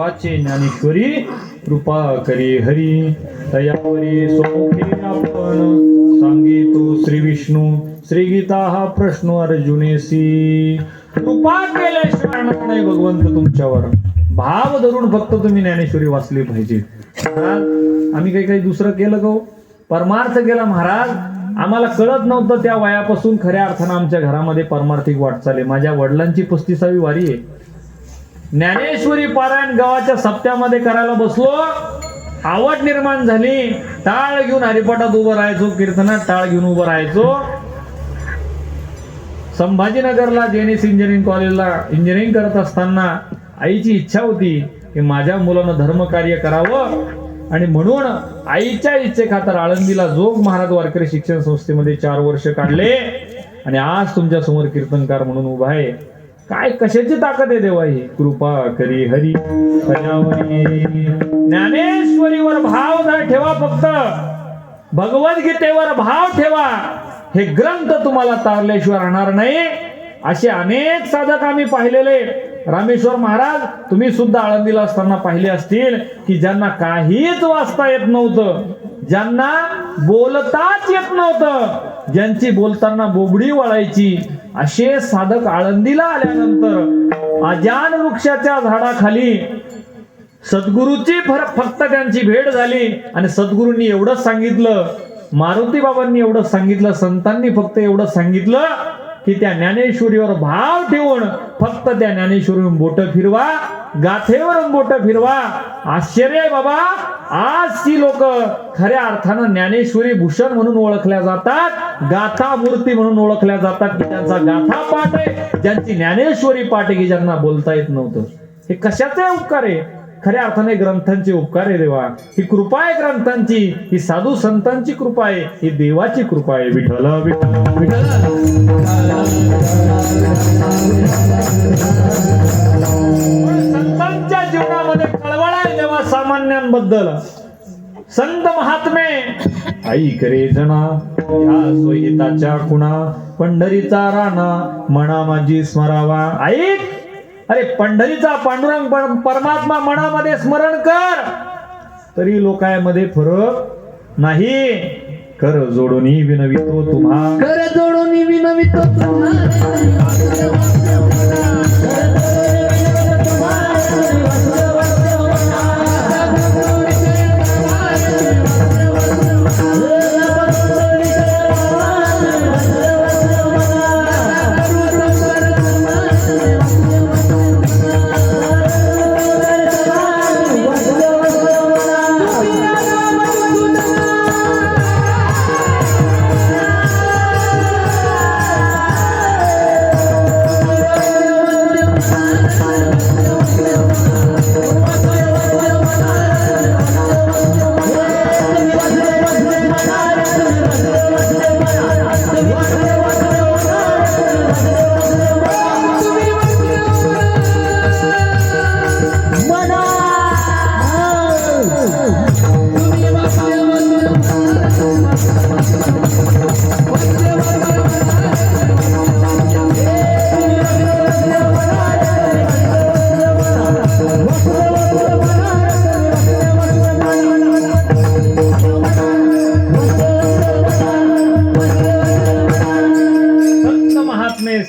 वाचे ज्ञानेश्वरी कृपा करी हरी तयावरी सोमुखे आपण सांगितो श्री विष्णू श्री गीता हा प्रश्न अर्जुनेसी. कृपा केल्याशिवाय राहणार नाही भगवंत तुमच्यावर. भाव धरून फक्त तुम्ही ज्ञानेश्वरी वाचली पाहिजे. महाराज आम्ही काही दुसरं केलं का? परमार्थ केला महाराज. आम्हाला कळत नव्हतं त्या वयापासून खऱ्या अर्थानं आमच्या घरामध्ये परमार्थिक वाटचाल आहे. माझ्या वडिलांची 35वी वारी आहे. ज्ञानेश्वरी पारायण गावाच्या सप्त्यामध्ये करायला बसलो. आवड निर्माण झाली. टाळ घेऊन हरिपाठात उभं राहायचो, कीर्तनात टाळ घेऊन उभं राहायचो. संभाजीनगरला जेएनएस इंजिनिअरिंग कॉलेजला इंजिनिअरिंग करत असताना आईची इच्छा होती की माझ्या मुलानं धर्मकार्य करावं, आणि म्हणून आईच्या इच्छेखातर आळंदीला जोग महाराज वारकरी शिक्षण संस्थेमध्ये 4 वर्ष काढले. आणि आज तुमच्या समोर कीर्तनकार म्हणून उभा आहे. काय कशाची ताकद आहे देवा ही? कृपा करी हरी तयावरी. ज्ञानेश्वरीवर भाव ठेवा, फक्त भगवद्गीतेवर भाव ठेवा. हे ग्रंथ तुम्हाला तारल्याशिवाय राहणार नाही. असे अनेक साधक आम्ही पाहिलेले. रामेश्वर महाराज तुम्ही सुद्धा आळंदीला असताना पाहिले असतील की ज्यांना काहीच वाचता येत नव्हतं, ज्यांना बोलताच येत नव्हतं, ज्यांची बोलताना बोबडी वळायची, असे साधक आळंदीला आल्यानंतर अजान वृक्षाच्या झाडाखाली सद्गुरूची फक्त त्यांची भेट झाली. आणि सद्गुरूंनी एवढंच सांगितलं, मारुती बाबांनी एवढंच सांगितलं, संतांनी फक्त एवढंच सांगितलं की त्या ज्ञानेश्वरीवर भाव ठेवून फक्त त्या ज्ञानेश्वरीवरून बोटं फिरवा, गाथेवरून बोटं फिरवा. आश्चर्य आहे बाबा. आजची लोक खऱ्या अर्थानं ज्ञानेश्वरी भूषण म्हणून ओळखल्या जातात, गाथा मूर्ती म्हणून ओळखल्या जातात की ज्यांचा गाथा पाठ आहे, ज्यांची ज्ञानेश्वरी पाठ आहे, की ज्यांना बोलता येत नव्हतं. हे कशाचे उपकार आहे? खऱ्या अर्थाने ग्रंथांचे उपकार आहे देवा. ही कृपा आहे ग्रंथांची, ही साधू संतांची कृपा आहे, ही देवाची कृपा आहे. विठ्ठल विठ्ठल विठ्ठल. संतांच्या जीवनामध्ये कळवळ आहे देवा सामान्यांबद्दल. संत महात्मे ऐक रे जना ह्या सोयीताच्या खुणा, पंढरीचा राणा मना माझी स्मरावा. ऐक, अरे पंढरीचा पांडुरंग परमात्मा मनामध्ये स्मरण कर, तरी लोकांमध्ये फरक नाही. कर जोडून विनवितो तुम्हा, कर जोडून विनवितो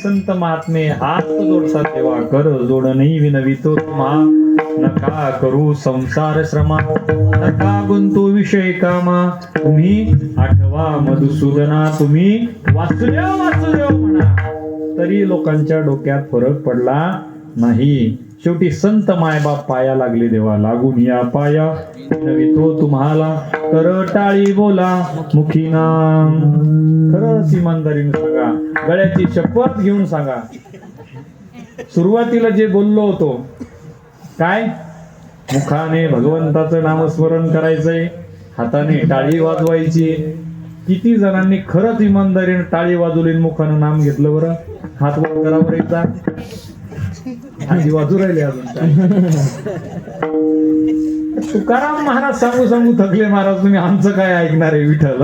संत महात्मे हात जोडसा देवा. कर जोडणी विनवितो तुम्हा, नका करू संसार श्रमा, नका गुंतू विषय कामा. तुम्ही आठवा मधुसूदना, तुम्ही वासुदेव वासुदेव म्हणा, तरी लोकांच्या डोक्यात फरक पडला नाही. शेवटी संत मायबाप पाया लागले देवा. लागून या पाया विनवितो तुम्हाला, कर टाळी बोला मुखी नाम. खरंच इमानदारीने सांगा, गळ्याची शपथ घेऊन सांगा. सुरुवातीला जे बोललो होतो, काय मुखाने भगवंताचं नामस्मरण करायचंय, हाताने टाळी वाजवायची. किती जणांनी खरंच इमानदारीने टाळी वाजवली, मुखानं नाम घेतलं? बरं हात वर करा बरं एकदा. आधी वाजू राहिले अजून. तुकाराम महाराज सांगू सांगू थकले. महाराज तुम्ही आमचं काय ऐकणार आहे? विठ्ठल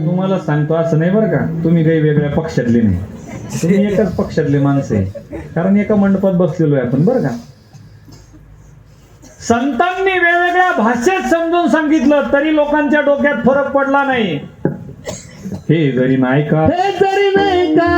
तुम्हाला सांगतो असं नाही बरं का, तुम्ही काही वेगळ्या पक्षातले नाही. तुम्ही एकाच पक्षातले माणसं आहे, कारण एका मंडपात बसलेलो आहे आपण बरं का. संतांनी वेगवेगळ्या भाषेत समजून सांगितलं तरी लोकांच्या डोक्यात फरक पडला नाही. हे जरी नाही का, हे जरी नाही का,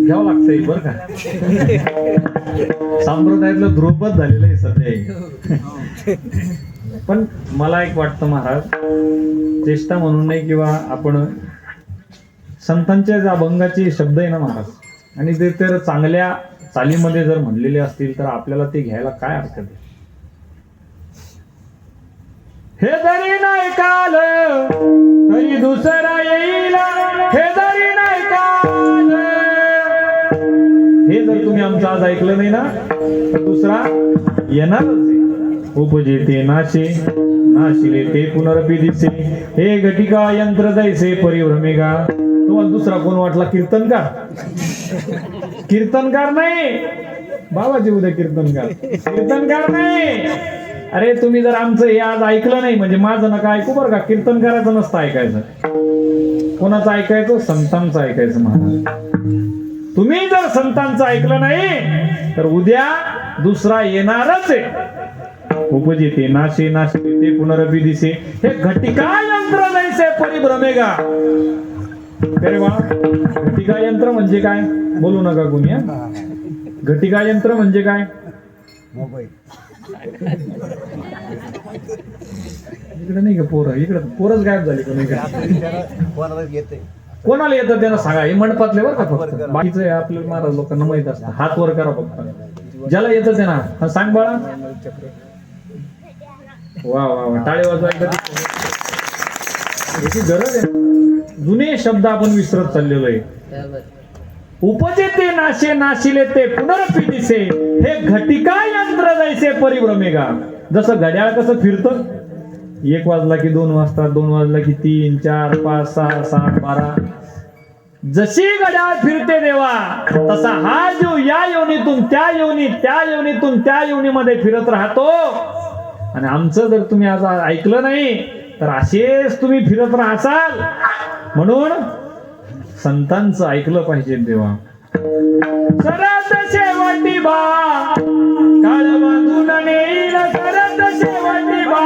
घ्यावं लागतंय बरं का. संप्रदायातलं ध्रुपद झालेलं आहे सध्या. पण मला एक वाटतं महाराज, चेष्टा म्हणून नाही किंवा आपण संतांच्या ज्या अभंगाचे शब्द आहे ना महाराज, आणि ते तर चांगल्या चालीमध्ये जर म्हणलेले असतील तर आपल्याला ते घ्यायला काय हरकत आहे. हे जरी नाही काल तरी दुसरा येईल, हे जरी नाही काल, हे जर तुम्ही आमचं आज ऐकलं नाही ना तर दुसरा येणारच आहे. उपजे ते नाशे, नाशिले ते पुनरपी दिसे, हे घटिका यंत्र जैसे परिभ्रमेगा. तुम्हाला दुसरा कोण वाटला? कीर्तनकार. कीर्तनकार नाही बाबाजी, उद्या कीर्तनकार नाही. अरे तुम्ही जर आमचं हे आज ऐकलं नाही म्हणजे माझं नका ऐकू बरं का. कीर्तनकाराचं नसतं ऐकायचं. कोणाचं ऐकायचं? संतांचं ऐकायचं महाराज. तुम्ही जर संतांचं ऐकलं नाही तर उद्या दुसरा येणारच आहे. उपजिते नाशे, नाशिले ते पुनरपी दिसे, हे घटिका यंत्र जैसे परिभ्रमेगा. अरे वा, घटिका यंत्र म्हणजे काय? बोलू नका कोणी. घटिका यंत्र म्हणजे काय? मोबाईल. इकडे नाही का पोरं? इकडे पोरच गायब झाली कोणी. कोणाला येतं त्यांना सांगा. हे मंडपातले बरं का फक्त, बाकीचं आपल्याला महाराज लोकांना माहित असतं. हात वर करा फक्त ज्याला येतं त्यांना सांग बाळा. वा वा वा, टाळे वाजवा. याची गरज आहे. जुने शब्द आपण विसरत चाललेलो आहे. उपजे ते नाशे, नाशिले ते पुनरपी दिसे, हे घटिका यंत्र जैसे परिभ्रमेगा. जसं घड्याळ कसं फिरतं, 1 वाजला की 2 वाजता, 2 वाजला की 3, 4, 5, 6, 7, 12. जशी घड्याळ फिरते देवा तसा हा जीव या योनीतून त्या योनी, त्या योनीतून त्या योनीमध्ये फिरत राहतो. आणि आमचं जर तुम्ही आज ऐकलं नाही तर असेच तुम्ही फिरत राहसाल. म्हणून संतांचं ऐकलं पाहिजे देवा. सरत शेवटी बा काळ बांधून नेईल, सरत शेवटी बा.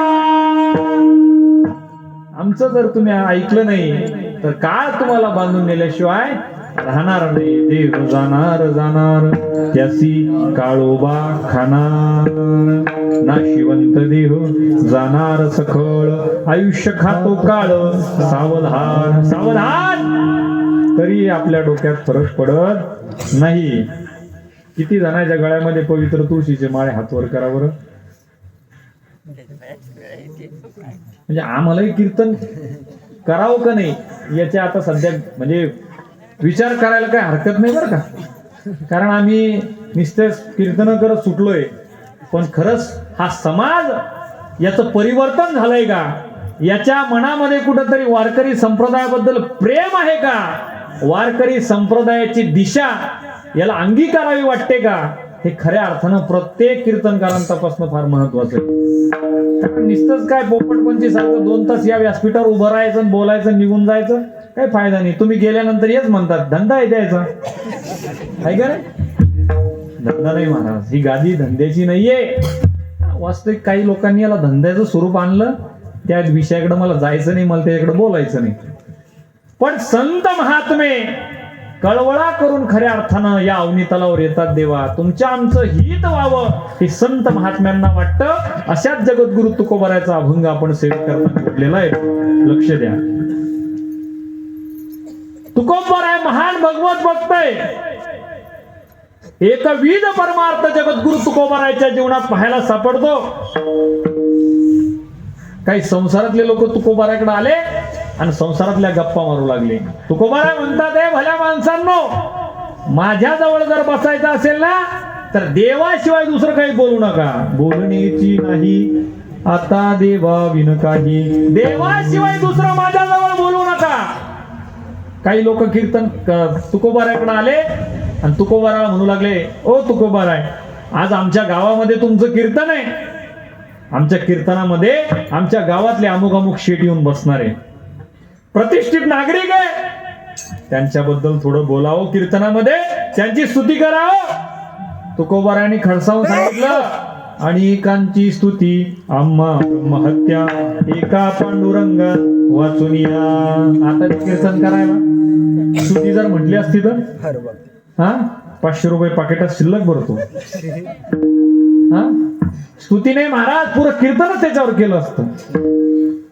आमचं जर तुम्ही ऐकलं नाही तर काळ तुम्हाला बांधून नेल्याशिवाय राहणार नाही. देव जाणार त्यासी काळोबा खाणार, नाशिवंत देह जाणार सखळ, आयुष्य खातो काळ सावधान सावधान. तरी आपल्या डोक्यात फरक पडत नाही. किती जणांच्या गळ्यामध्ये पवित्र तुळशीचे माळे हातवर करा बरं. म्हणजे आम्हालाही कीर्तन करावं का नाही याच्या आता सध्या म्हणजे विचार करायला काही हरकत नाही बरं का. कारण आम्ही नुसतेच कीर्तन करत सुटलोय, पण खरंच हा समाज याचं परिवर्तन झालंय का? याच्या मनामध्ये कुठंतरी वारकरी संप्रदायाबद्दल प्रेम आहे का? वारकरी संप्रदायाची दिशा याला अंगीकारावी वाटते का? हे खऱ्या अर्थानं प्रत्येक कीर्तनकारांना तपासणं फार महत्वाचं आहे. कारण नुसतंच काय पोपटपंची सारखं 2 तास या व्यासपीठावर उभं राहायचं, बोलायचं, निघून जायचं, काही फायदा नाही. तुम्ही गेल्यानंतर हेच म्हणतात धंदा आहे द्यायचा. आहे का रे? धंदा नाही महाराज, ही गादी धंद्याची नाहीये. वास्तविक काही लोकांनी याला धंद्याचं स्वरूप आणलं. त्या विषयाकडे मला जायचं नाही, मला त्याच्याकडे बोलायचं नाही. पण संत महात्मे कळवळा करून खऱ्या अर्थानं या अवनी तलावर येतात. देवा तुमच्या आमचं हित व्हावं हे संत महात्म्यांना वाटतं. अशाच जगद्गुरु तुकोबारायचा अभंग आपण सेवा करताना घडलेला आहे. लक्ष द्या. तुकोबाराय महान भगवत भक्त आहे. एकविध परमार्थ जगद्गुरु तुकोबारायच्या जीवनात पाहायला सापडतो. काही संसारातले लोक तुकोबाराकडे आले आणि संसारातल्या गप्पा मारू लागले. तुकोबाराय म्हणतात, हे भल्या माणसांनो, माझ्या जवळ जर बसायचं असेल ना तर देवाशिवाय दुसरं काही बोलू नका. बोलण्याची नाही आता देवा विन काही. देवाशिवाय दुसरं माझ्या जवळ बोलू नका. काही लोक कीर्तन तुकोबाराकडे आले आणि तुकोबाराला म्हणू लागले, ओ तुकोबाराय, आज आमच्या गावामध्ये तुमचं कीर्तन आहे. आमच्या कीर्तनामध्ये आमच्या गावातले अमुक अमुक शेठ येऊन बसणार आहे, प्रतिष्ठित नागरिक आहे, त्यांच्याबद्दल थोडं बोलावं कीर्तनामध्ये, त्यांची स्तुती करावं. तुकोबारायांनी खडसावून सांगितलं, अनेकांची स्तुती आम्हा ब्रह्महत्या एका पांडुरंगा वाचून या. आता कीर्तन करायला स्तुती जर म्हटली असती तर 500 रुपये पाकिटात शिल्लक भरतो. स्तुती नाही महाराज, पुरं कीर्तनच त्याच्यावर केलं असतं.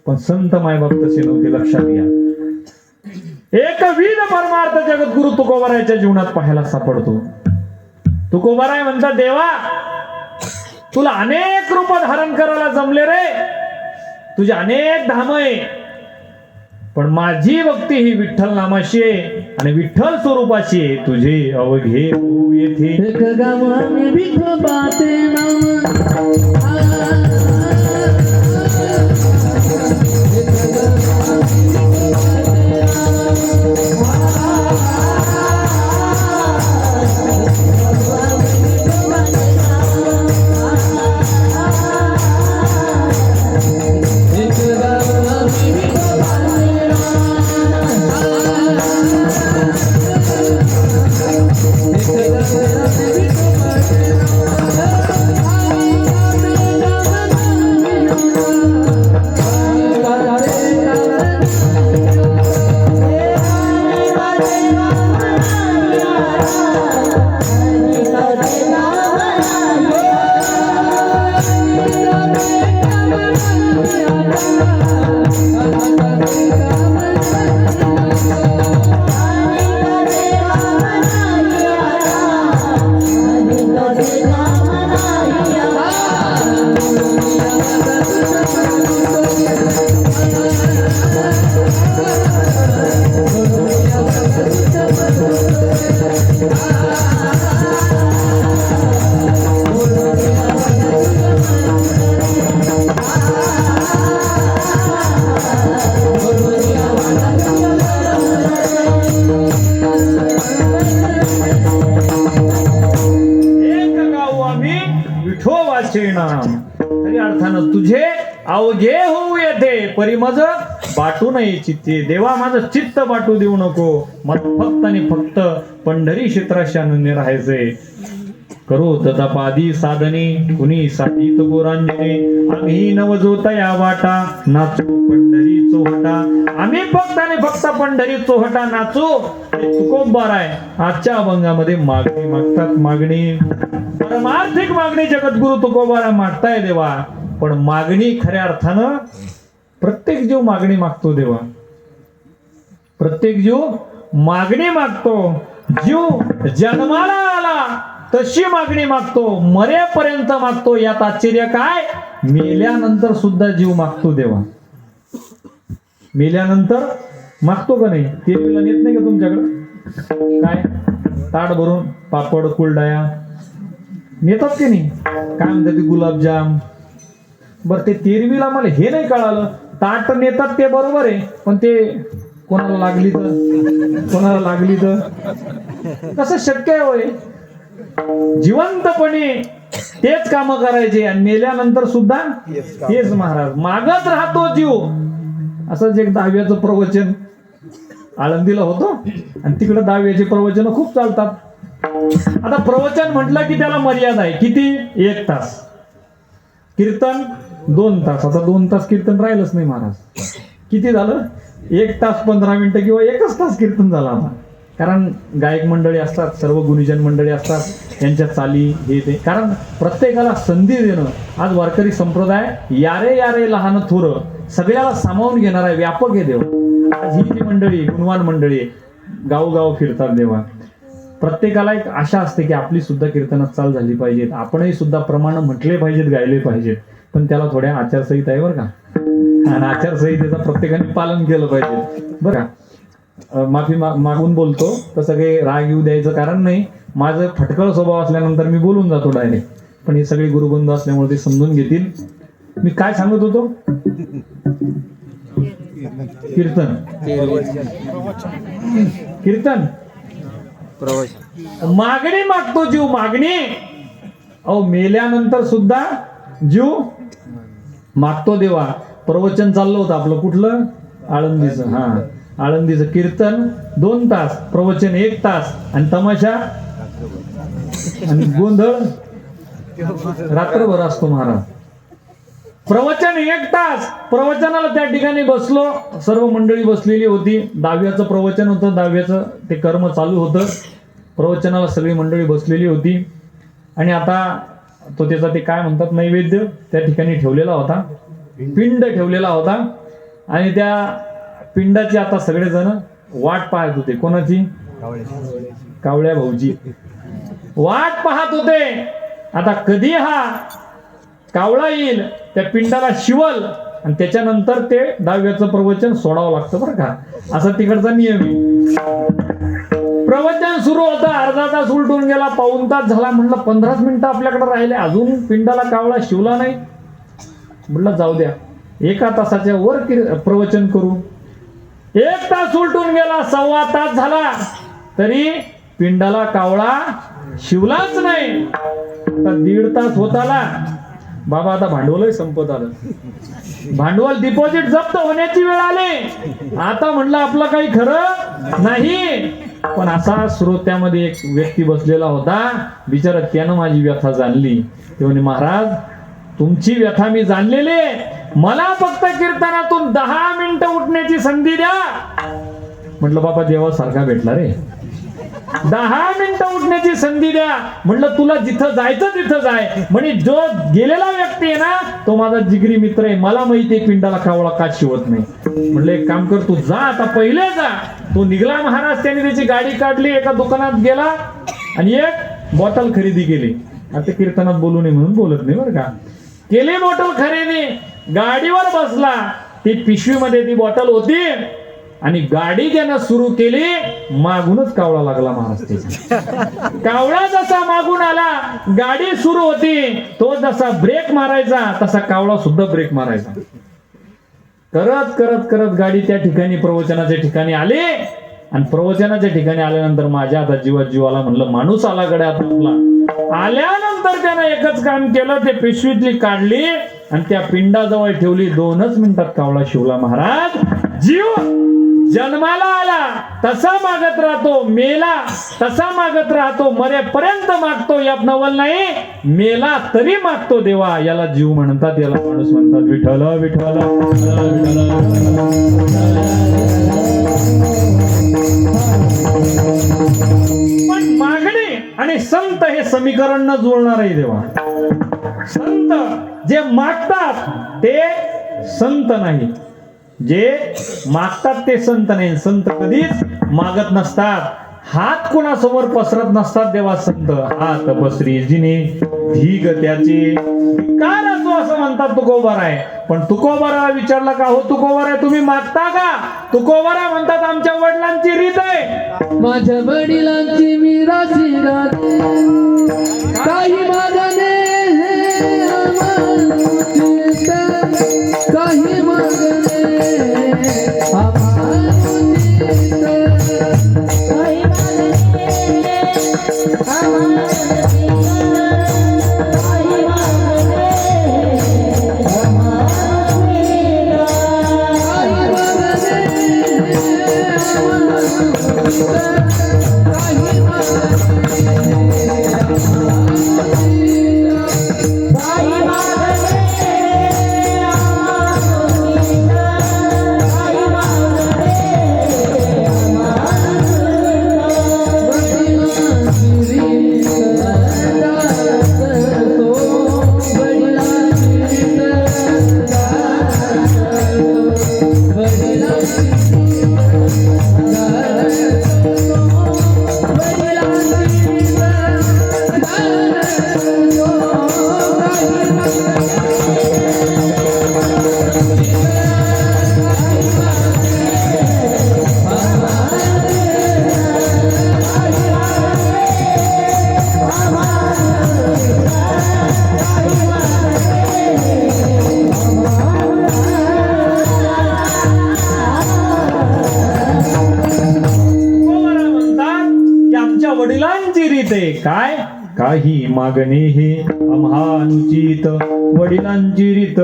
पण संत मायबाप तसे नव्हते. लक्षात घ्या. एकविध परमार्थ जगद्गुरु तुकोबारायच्या जीवनात पाहायला सापडतो. तुकोबाराय म्हणतात, देवा तुला अनेक रूप धारण करायला जमले रे, तुझे अनेक धाम आहे, पण माझी भक्ती ही विठ्ठल नामाशी आहे आणि विठ्ठल स्वरूपाची आहे. तुझे अवघे होऊ येथे एक गावाने विठोबाचे नाम. तरी अर्थानं तुझे अवघे होऊ येते, परी मज बाटू नये चित्ते. देवा माझं चित्त बाटू देऊ नको, मला फक्त आणि फक्त पंढरी क्षेत्राशी अनन्य राहायचंय. करो ततापादी साधने कुणी साधित गोरांजने, आम्ही नवजोता या वाटा नाचू पंढरी चोहटा. आम्ही फक्त आणि फक्त पंढरी चोहटा नाचू. तुकोबाराय आजच्या अभंगामध्ये मागणी मागतात. मागणी परमार्थिक मागणी जगद्गुरु तुकोबाराय मागताय देवा. पण मागणी खऱ्या अर्थानं प्रत्येक जीव मागणी मागतो देवा. प्रत्येक जीव मागणी मागतो. जीव जन्माला आला तशी मागणी मागतो, मरेपर्यंत मागतो. यात आश्चर्य काय, मेल्यानंतर सुद्धा जीव मागतो देवा. मेल्यानंतर मागतो का नाही? तेरवीला नेत नाही का तुमच्याकडं? काय ताट भरून पापड कुलडाया नेतात की नाही? काय म्हणतात ते गुलाबजाम. बरं ते तेरवीला मला हे नाही कळालं, ताट नेतात ते बरोबर आहे, पण ते कोणाला लागली तर कसं शक्य आहे होय? जिवंतपणे तेच काम करायचे आणि मेल्यानंतर सुद्धा तेच. महाराज मागत राहतो जीव. असंच एक दहाव्याचं प्रवचन आळंदीला होतं आणि तिकडे दहाव्याचे प्रवचन खूप चालतात. आता प्रवचन म्हटलं की त्याला मर्यादा आहे. किती? 1 तास. कीर्तन 2 तास. आता 2 तास कीर्तन राहिलंच नाही महाराज. किती झालं? 1 तास 15 मिनिटं किंवा 1च तास कीर्तन झालं आता. कारण गायक मंडळी असतात, सर्व गुणीजन मंडळी असतात, त्यांच्या चाली हे ते. कारण प्रत्येकाला संधी देणं. आज वारकरी संप्रदाय यारे यारे लहान थोर सगळ्याला सामावून घेणार आहे, व्यापक आहे देव. आज ही जी मंडळी गुणवान मंडळी गावोगाव फिरतात देवा. प्रत्येकाला एक आशा असते की आपली सुद्धा कीर्तनात चाल झाली पाहिजेत, आपणही सुद्धा प्रमाण म्हटले पाहिजेत, गायले पाहिजेत. पण त्याला थोड्या आचारसंहिता आहे बरं का. आणि आचारसंहितेचं प्रत्येकाने पालन केलं पाहिजे बरं का. माफी मागून बोलतो, तसं काही राग येऊ द्यायचं कारण नाही. माझं फटकळ स्वभाव असल्यानंतर मी बोलून जातो डायरेक्ट. पण हे सगळे गुरुबंधू असल्यामुळे ते समजून घेतील. मी काय सांगत होतो? कीर्तन कीर्तन मागणी मागतो जीव, मागणी. अहो मेल्यानंतर सुद्धा जीव मागतो देवा. प्रवचन चाललं होतं आपलं कुठलं? आळंदीचं. हा, आळंदीचं कीर्तन 2 तास, प्रवचन 1 तास आणि तमाशा आणि गोंधळ रात्रभर असतो महाराज. प्रवचन 1 तास, प्रवचनाला त्या ठिकाणी बसलो, सर्व मंडळी बसलेली होती. 10व्याचं प्रवचन होतं, 10व्याचं ते कर्म चालू होतं. प्रवचनाला सगळी मंडळी बसलेली होती. आणि आता तो त्याचा ते काय म्हणतात नैवेद्य त्या ठिकाणी ठेवलेला होता, पिंड ठेवलेला होता. आणि त्या पिंडाची आता सगळेजण वाट पाहत होते. कोणाची? कावळ्या भाऊजी वाट पाहत होते. आता कधी हा कावळा येईल, त्या पिंडाला शिवल आणि त्याच्यानंतर ते 10व्याचं प्रवचन सोडावं लागतं बरं का. असा तिकडचा नियम आहे. प्रवचन सुरू होतं, अर्धा तास उलटून गेला, पाऊण तास झाला. म्हणलं 15 मिनिटं आपल्याकडे राहिले, अजून पिंडाला कावळा शिवला नाही. म्हटलं जाऊ द्या, 1 तासाच्या वर प्रवचन करू. 1 तास उलटून गेला, 1.25 तास झाला, तरी पिंडाला कावळा शिवलाच नाही. आता 1.5 तास होत आला. बाबा आता भांडवलही संपत आलं, भांडवल डिपॉझिट जप्त होण्याची वेळ आली. आता म्हणलं आपलं काही खरं नाही. पण असा श्रोत्यामध्ये एक व्यक्ती बसलेला होता, बिचारा त्यानं माझी व्यथा जाणली. ते म्हणे महाराज तुमची व्यथा मी जाणलेली, मला फक्त कीर्तनातून 10 मिनिटं उठण्याची संधी द्या. म्हटलं बाबा देवासारखा भेटला रे, 10 मिनिटं उठण्याची संधी द्या. म्हटलं तुला जिथं जायचं तिथं जाय. म्हणे जो गेलेला व्यक्ती आहे ना तो माझा जिगरी मित्र आहे, मला माहिती आहे पिंडाला कावळा का शिवत नाही. म्हटलं एक काम कर, तू जा आता, पहिले जा. तो निघला महाराज. त्याने त्याची गाडी काढली, एका दुकानात गेला आणि एक बॉटल खरेदी केली. आता कीर्तनात बोलू नये म्हणून बोलत नाही बरं का. केली बॉटल खरेदी, गाडीवर बसला. ती पिशवीमध्ये ती बॉटल होती आणि गाडी ज्यानं सुरू केली, मागूनच कावळा लागला महाराज त्याच्या. कावळा जसा मागून आला, गाडी सुरू होती, तो जसा ब्रेक मारायचा तसा कावळा सुद्धा ब्रेक मारायचा. करत करत करत गाडी त्या ठिकाणी प्रवचनाच्या ठिकाणी आली. आणि प्रवचनाच्या ठिकाणी आल्यानंतर माझ्या आता जीवाला म्हणलं माणूस आला गड्यात आपला. आल्यानंतर त्यानं एकच काम केलं, ते पिशवीतली काढली आणि त्या पिंडाजवळ ठेवली. 2च मिनिटात कावळा शिवला महाराज. जीव जन्माला आला तसा मागत राहतो, मेला तसा मागत राहतो, मरेपर्यंत मागतो. यात नवल नाही, मेला तरी मागतो देवा. याला जीव म्हणतात, याला माणूस म्हणतात. विठ्ठल विठ्ठल पण मागणी आणि संत हे समीकरण न जुळणार आहे देवा. संत जे मागतात ते संत नाही, जे मागतात ते संत नाही. संत कधीच मागत नसतात, हात कोणासमोर पसरत नसतात देवा. संत हात पसरी जिने ढीग त्याचे कार असो असं म्हणतात तुकोबार आहे. पण तुकोबाराला विचारला का, हो तुकोबार आहे तुम्ही मागता का? तुकोबारा म्हणतात आमच्या वडिलांची रीत आहे, माझ्या वडिलांची मी राजी राहते, काही मागणे काही मागणे काही मागणे हे आम्हा अनुचित, वडिलांची रीत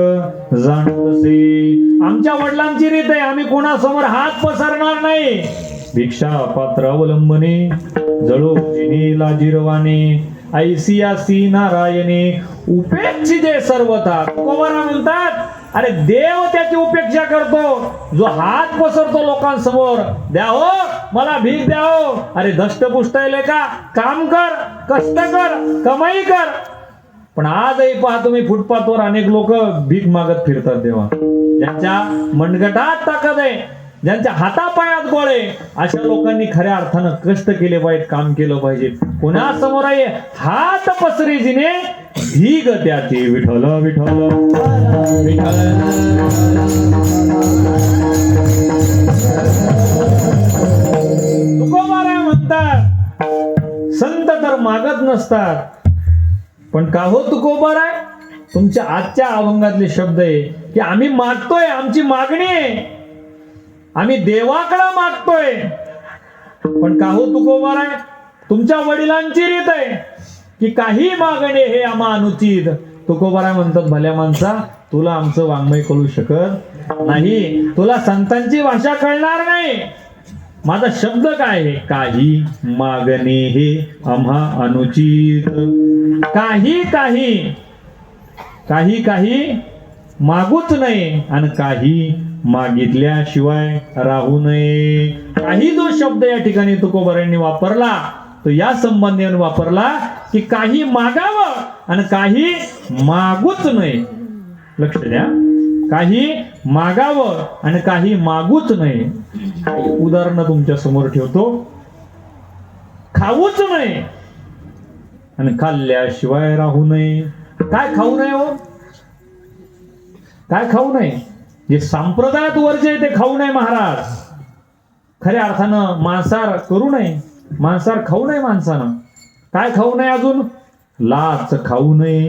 जाणत असे. आमच्या वडिलांची रीत आहे, आम्ही कोणासमोर हात पसरणार नाही. भिक्षा पात्र अवलंबने, जळो जिने लाजिरवाने, ऐसियासी नारायणे उपेक्षिते सर्वथा. तुकोबाराम म्हणतात, अरे देव त्याची उपेक्षा करतो जो हात पसरतो लोकांसमोर. द्या हो, मला भीक द्या हो. अरे धष्टपुष्ट आहे का? काम कर, कष्ट कर, कमाई कर. पण आजही पहा तुम्ही फुटपाथवर अनेक लोक भीक मागत फिरतात. तेव्हा ज्यांच्या मनगटात ताकद आहे, ज्यांच्या हातापायात गोळ आहे, अशा लोकांनी खऱ्या अर्थानं कष्ट केले पाहिजे, काम केलं पाहिजे. कोणासमोर आहे हात पसरी जिने भीक त्याची. विठ्ठल विठ्ठल तुकोबाराम म्हणतात, संत तर मागत नसतात. पण का हो तुकोबाराय, तुमच्या आजच्या अभंगातले शब्द आहे की आम्ही मागतोय, आमची मागणी आहे, आम्ही देवाकडे मागतोय. पण का हो तुकोबाराय, तुमच्या वडिलांची रीत आहे की काही मागणे हे आम्हा अनुचित. तुकोबाराय म्हणतात, भल्या माणसा, तुला आमचं वाङ्मय कळू शकत नाही, तुला संतांची भाषा कळणार नाही. माझा शब्द काय आहे? काही मागणे हे आम्हा अनुचित. काही काही काही काही मागूच नये आणि काही मागितल्याशिवाय राहू नये. काही जो शब्द या ठिकाणी तुकोबारायांनी वापरला तो या संबंधाने वापरला की काही मागावं आणि काही मागूच नये. लक्ष द्या, काही मागावं आणि काही मागूच नये. उदाहरण तुमच्या समोर ठेवतो. खाऊच नये आणि खाल्ल्याशिवाय राहू नये. काय खाऊ नये हो? काय खाऊ नये? जे संप्रदायात वर्ज्य आहे ते खाऊ नये महाराज. खऱ्या अर्थानं मांसाहार करू नये, मांसाहार खाऊ नये माणसानं. काय खाऊ नये अजून? लाच खाऊ नये,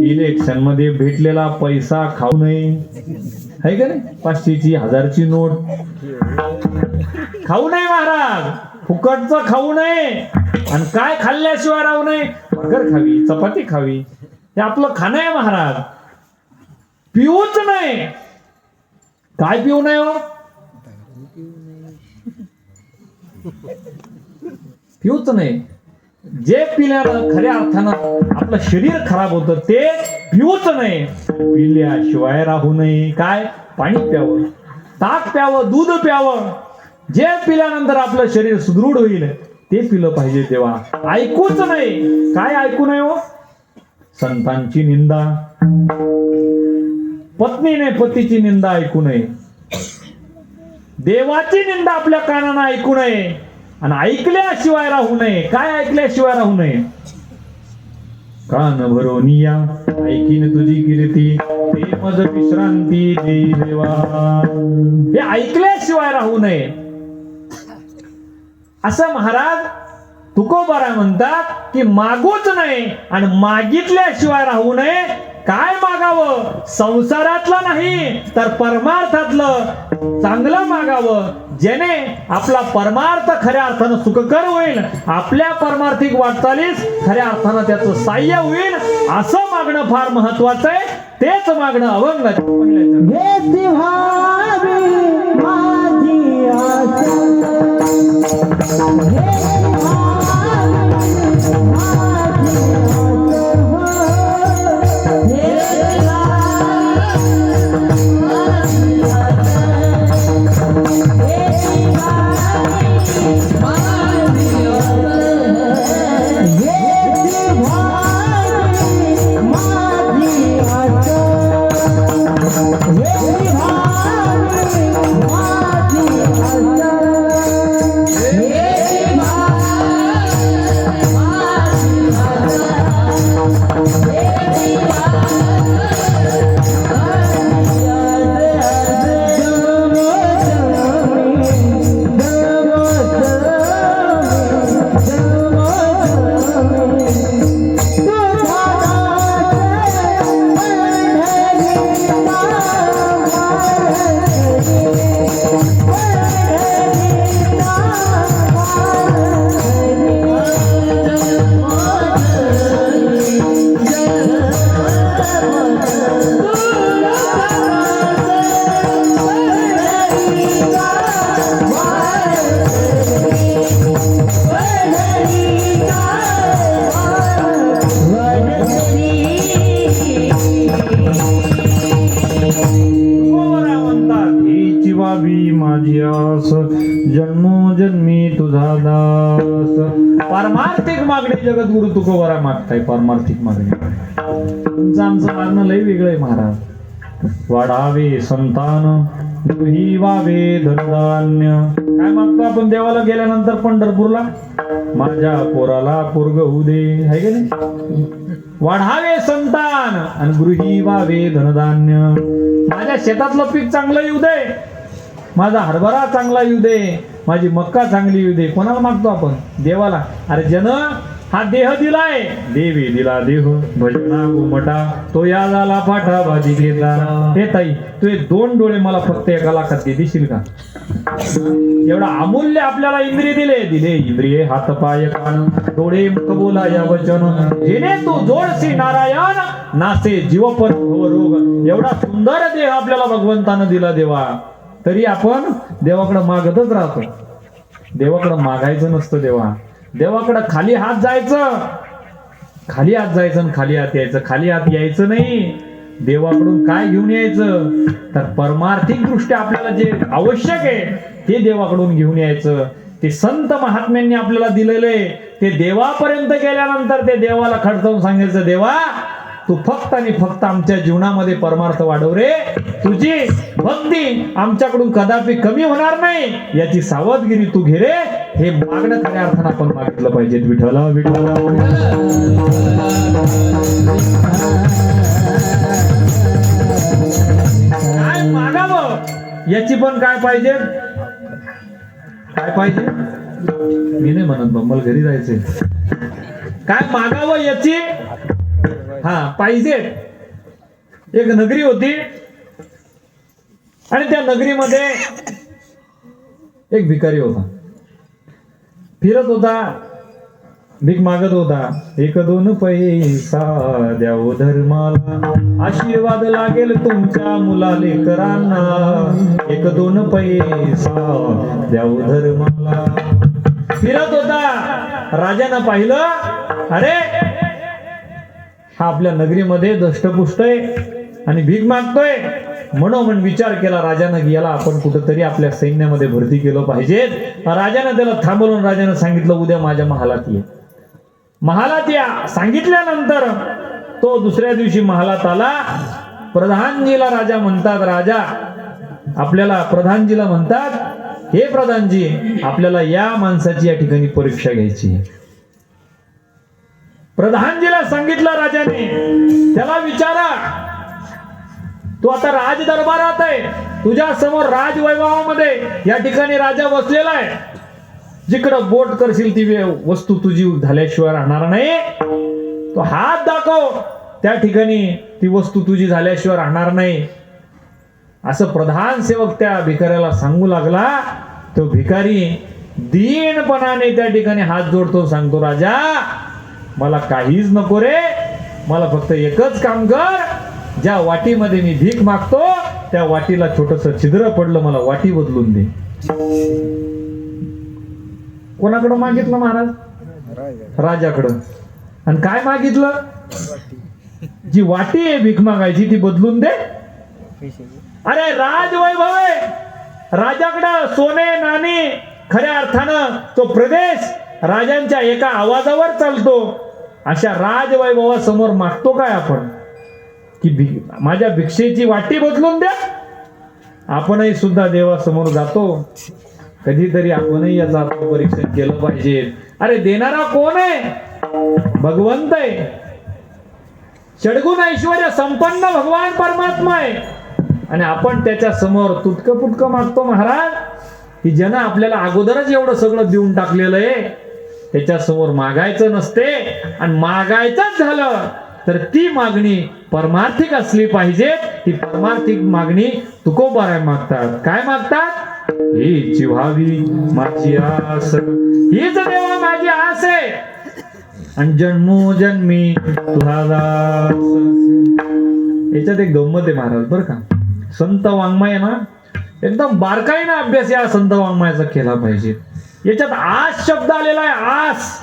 इलेक्शन मध्ये भेटलेला पैसा खाऊ नये, है का नाही? 500ची 1000ची नोट खाऊ नये महाराज. फुकटचं खाऊ नये. आणि काय खाल्ल्याशिवाय राहू नये? भाकर खावी, चपाती खावी, हे आपलं खाणं आहे महाराज. पिऊच नाही. काय पिऊ नये हो? पिऊच नाही. जे पिल्यानं खऱ्या अर्थानं आपलं शरीर खराब होतं ते पिऊच नाही. पिल्याशिवाय राहू नये. काय? पाणी प्यावं, ताक प्यावं, दूध प्यावं. जे पिल्यानंतर आपलं शरीर सुदृढ होईल ते पिलं पाहिजे. तेव्हा ऐकूच नाही. काय ऐकू नये हो? संतांची निंदा, पत्नीने पतीची निंदा ऐकू नये, देवाची निंदा आपल्या कानानं ऐकू नये आणि ऐकल्याशिवाय राहू नये. काय ऐकल्याशिवाय राहू नये? कान भरोनिया ऐकीन तुझी कीर्ती, ते मज विश्रांती देई देवा. हे ऐकल्याशिवाय राहू नये. असं महाराज तुकोबाराय म्हणतात की मागूच नये आणि मागितल्याशिवाय राहू नये. काय मागावं? संसारातलं नाही तर परमार्थातलं चांगलं मागावं, जेणे आपला परमार्थ खऱ्या अर्थानं सुखकर होईल, आपल्या परमार्थिक वाटचालीस खऱ्या अर्थानं त्याचं साह्य होईल. असं मागणं फार महत्वाचं आहे. तेच मागणं अभंगाचं परमार्थिक मागणी जगद्गुरु तुकोबरा मागताय. परमार्थिक मागणी तुमचं आमचं मागणं लय वेगळं आहे महाराज. वाढावे संतान गृही व्हावे धनधान्य. काय मागतो आपण देवाला गेल्यानंतर पंढरपूरला? माझ्या पोराला पोरग होऊ दे, आहे की नाही? वाढावे संतान आणि गृही व्हावे धनधान्य. माझ्या शेतातलं पीक चांगलं येऊ दे, माझा हरभरा चांगला येऊ दे, माझी मक्का चांगली येऊ दे. कोणाला मागतो आपण? देवाला. अरे जन हा देह दिलाय, देवी दिला देह भजना घुमटा तो या झाला पाठा भाजी घेता. हे ताई, तू हे 2 डोळे मला फक्त एका लाखात दे, देशील का? एवढा अमूल्य आपल्याला इंद्रिय दिले इंद्रिये हात पाय कान डोळे मुख बोला या वचन जेणे तू जोडसी नारायण नासे जीवपण भव रोग. एवढा सुंदर देह आपल्याला भगवंतानं दिला देवा, तरी आपण देवाकडे मागतच राहतो. देवाकडे मागायचं नसतं. देवाकडे खाली हात जायचं, खाली हात जायचं आणि खाली हात यायचं. खाली हात यायचं नाही. देवाकडून काय घेऊन यायचं? तर परमार्थिक दृष्ट्या आपल्याला जे आवश्यक आहे ते देवाकडून घेऊन यायचं. ते संत महात्म्यांनी आपल्याला दिलेले ते देवापर्यंत गेल्यानंतर ते देवाला खडकावून सांगायचं, देवा तू फक्त आणि फक्त आमच्या जीवनामध्ये परमार्थ वाढव रे. तुझी भक्ती आमच्याकडून कदापि कमी होणार नाही याची सावधगिरी तू घे रे. हे मागणं खऱ्या अर्थानं आपण मागितलं पाहिजे. विठ्ठल विठ्ठल काय मागावं याची पण काय पाहिजे? काय पाहिजे? मी नाही म्हणत बंबल, घरी जायचंय. काय मागावं याची पाहिजे. एक नगरी होती आणि त्या नगरीमध्ये एक भिकारी होता. फिरत होता, भीक मागत होता. 1-2 पैसा द्याव धर्माला, आशीर्वाद लागेल तुमच्या मुलाले करांना. 1-2 पैसा द्याव धर्माला. फिरत होता, राजानं पाहिलं, अरे हा आपल्या नगरीमध्ये दष्टपुष्ट आहे आणि भीक मागतोय. म्हणून विचार केला राजानं, याला आपण कुठंतरी आपल्या सैन्यामध्ये भरती केलं पाहिजे. राजानं त्याला थांबवून राजानं सांगितलं, उद्या माझ्या महालात ये. महालात या सांगितल्यानंतर तो दुसऱ्या दिवशी महालात आला. प्रधानजीला राजा म्हणतात, राजा आपल्याला प्रधानजीला म्हणतात, हे प्रधानजी आपल्याला या माणसाची या ठिकाणी परीक्षा घ्यायची. प्रधानजीला सांगितलं राजाने, त्याला विचारा, तू आता राज दरबारात आहे, तुझ्या समोर राजवैभवामध्ये या ठिकाणी राजा बसलेला आहे. जिकडं बोट करशील ती वस्तू तुझी झाल्याशिवाय राहणार नाही. तो हात दाखव, त्या ठिकाणी ती वस्तू तुझी झाल्याशिवाय राहणार नाही. असं प्रधान सेवक त्या भिकाऱ्याला सांगू लागला. तो भिकारी दीनपणाने त्या ठिकाणी हात जोडतो, सांगतो, राजा मला काहीच नको रे, मला फक्त एकच काम कर. ज्या वाटीमध्ये मी भीक मागतो त्या वाटीला छोटस छिद्र पडलं, मला वाटी बदलून दे. कोणाकडं मागितलं महाराज? राजाकडं. आणि काय मागितलं? जी वाटी आहे भीक मागायची ती बदलून दे. अरे राजवैभव आहे, राजाकडं सोने नाणी, खऱ्या अर्थानं तो प्रदेश राजांच्या एका आवाजावर चालतो. अशा राजवैभवासमोर मागतो काय आपण की माझ्या भिक्षेची वाटी बदलून द्या? आपणही सुद्धा देवासमोर जातो, कधीतरी आपणही याचं आत्मपरीक्षण केलं पाहिजे. अरे देणारा कोण आहे? भगवंत आहे. षडगुण ऐश्वर्य संपन्न भगवान परमात्मा आहे. आणि आपण त्याच्या समोर तुटकं पुटकं मागतो महाराज, की ज्यानं आपल्याला अगोदरच एवढं सगळं देऊन टाकलेलं आहे. त्याच्या समोर मागायचं नसते. आणि मागायचंच झालं तर ती मागणी परमार्थिक असली पाहिजे. ती परमार्थिक मागणी तुकोबाराय मागतात. काय मागतात? हीच व्हावी माझी आस, हीच देवा माझी आस आहे, आणि जन्मोजन्मी तुझा दास. याच्यात एक गंमत आहे महाराज बरं का. संत वाङ्मय ना एकदम बारकाईनं अभ्यास या संत वाङ्मयाचा केला पाहिजे. याच्यात आस शब्द आलेला आहे. आस,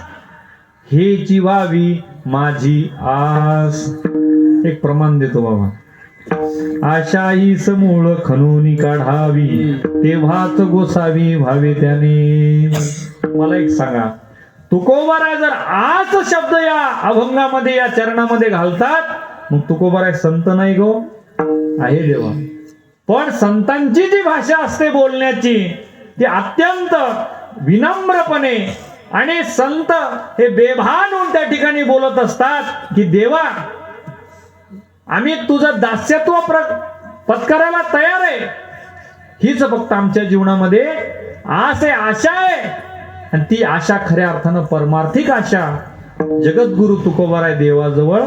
हेची व्हावी माझी आस. एक प्रमाण देतो बाबा. आशा ही समूळ खणून काढावी, तेव्हाच गोसावी व्हावे त्याने. मला एक सांगा, तुकोबाराय जर आज शब्द या अभंगामध्ये या चरणामध्ये घालतात, मग तुकोबाराय संत नाही गो, आहे देवा. पण संतांची जी भाषा असते बोलण्याची ती अत्यंत विनम्रपणे, आणि संत हे बेभान होऊन त्या ठिकाणी बोलत असतात की देवा आम्ही तुझं दास्यत्व पत्करायला तयार आहे. हीच फक्त आमच्या जीवनामध्ये आस आहे, आशा आहे. आणि ती आशा खऱ्या अर्थानं परमार्थिक आशा जगद्गुरु तुकोबाराय देवाजवळ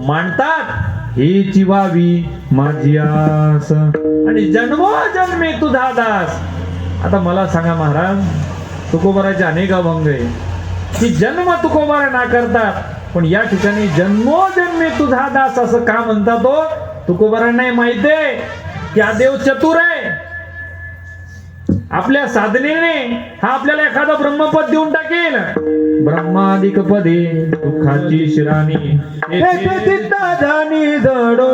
मांडतात. हेची व्हावी माझी आस आणि जन्मोजन्मी तुझा दास. आता मला सांगा महाराज, तुकोबारायचे अनेक अभंग आहे की जन्म तुकोबाराय ना करतात, पण या ठिकाणी जन्मोजन्मी तुझा दास असं का म्हणतात तो? तुकोबारायांना माहिती आहे की हा देव चतुर आहे. आपल्या साधनेने हा आपल्याला एखादं ब्रह्मपद देऊन टाकेल. ब्रह्मादिक पदे दुःखाची शिराणी जडो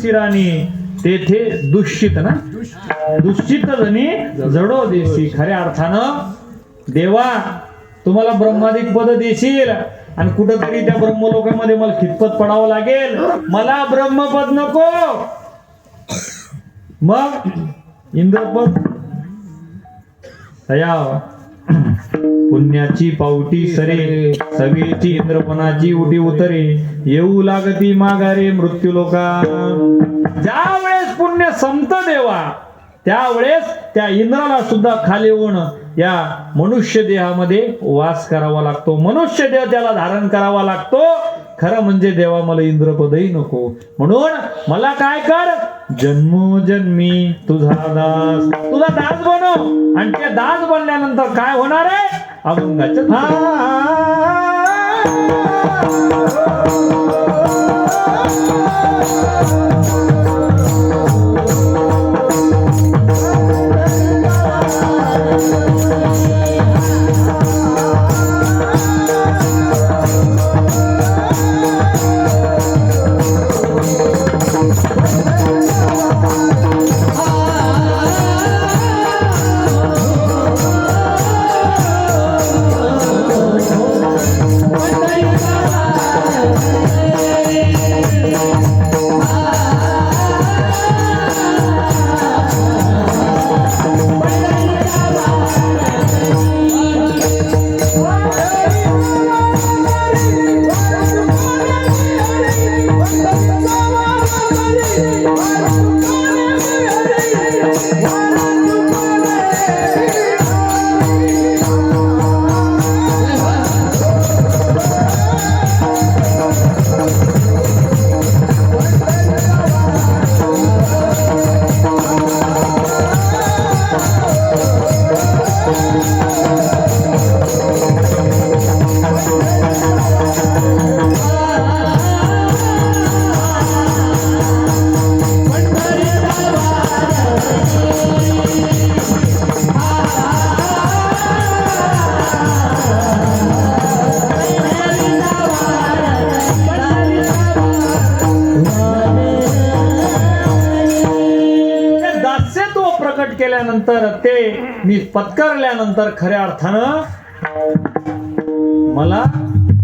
शिराणी तेथे दुष्चित ना दुष्चित जणी जडो देशी. खऱ्या अर्थानं देवा तुम्हाला ब्रह्मादिक पद देशील आणि कुठंतरी त्या ब्रह्मलोकामध्ये मला खितपत पडावं लागेल. मला ब्रह्मपद नको, मग इंद्रपद तया पुण्याची पावटी सरे सगळीची इंद्रपणाची उटी उतरे येऊ लागती माघारे मृत्यू लोका. ज्या वेळेस पुण्य संत देवा त्यावेळेस त्या इंद्राला सुद्धा खाली होऊन या मनुष्य देहामध्ये वास करावा लागतो. मनुष्य देह त्याला धारण करावा लागतो. खरं म्हणजे देवा मला इंद्रपदही नको, म्हणून मला काय कर, जन्मोजन्मी तुझा दास, तुझा दास बनव. आणि ते दास बनल्यानंतर काय होणार आहे? अभंगाचं केल्यानंतर ते मी पत्करल्यानंतर खऱ्या अर्थानं मला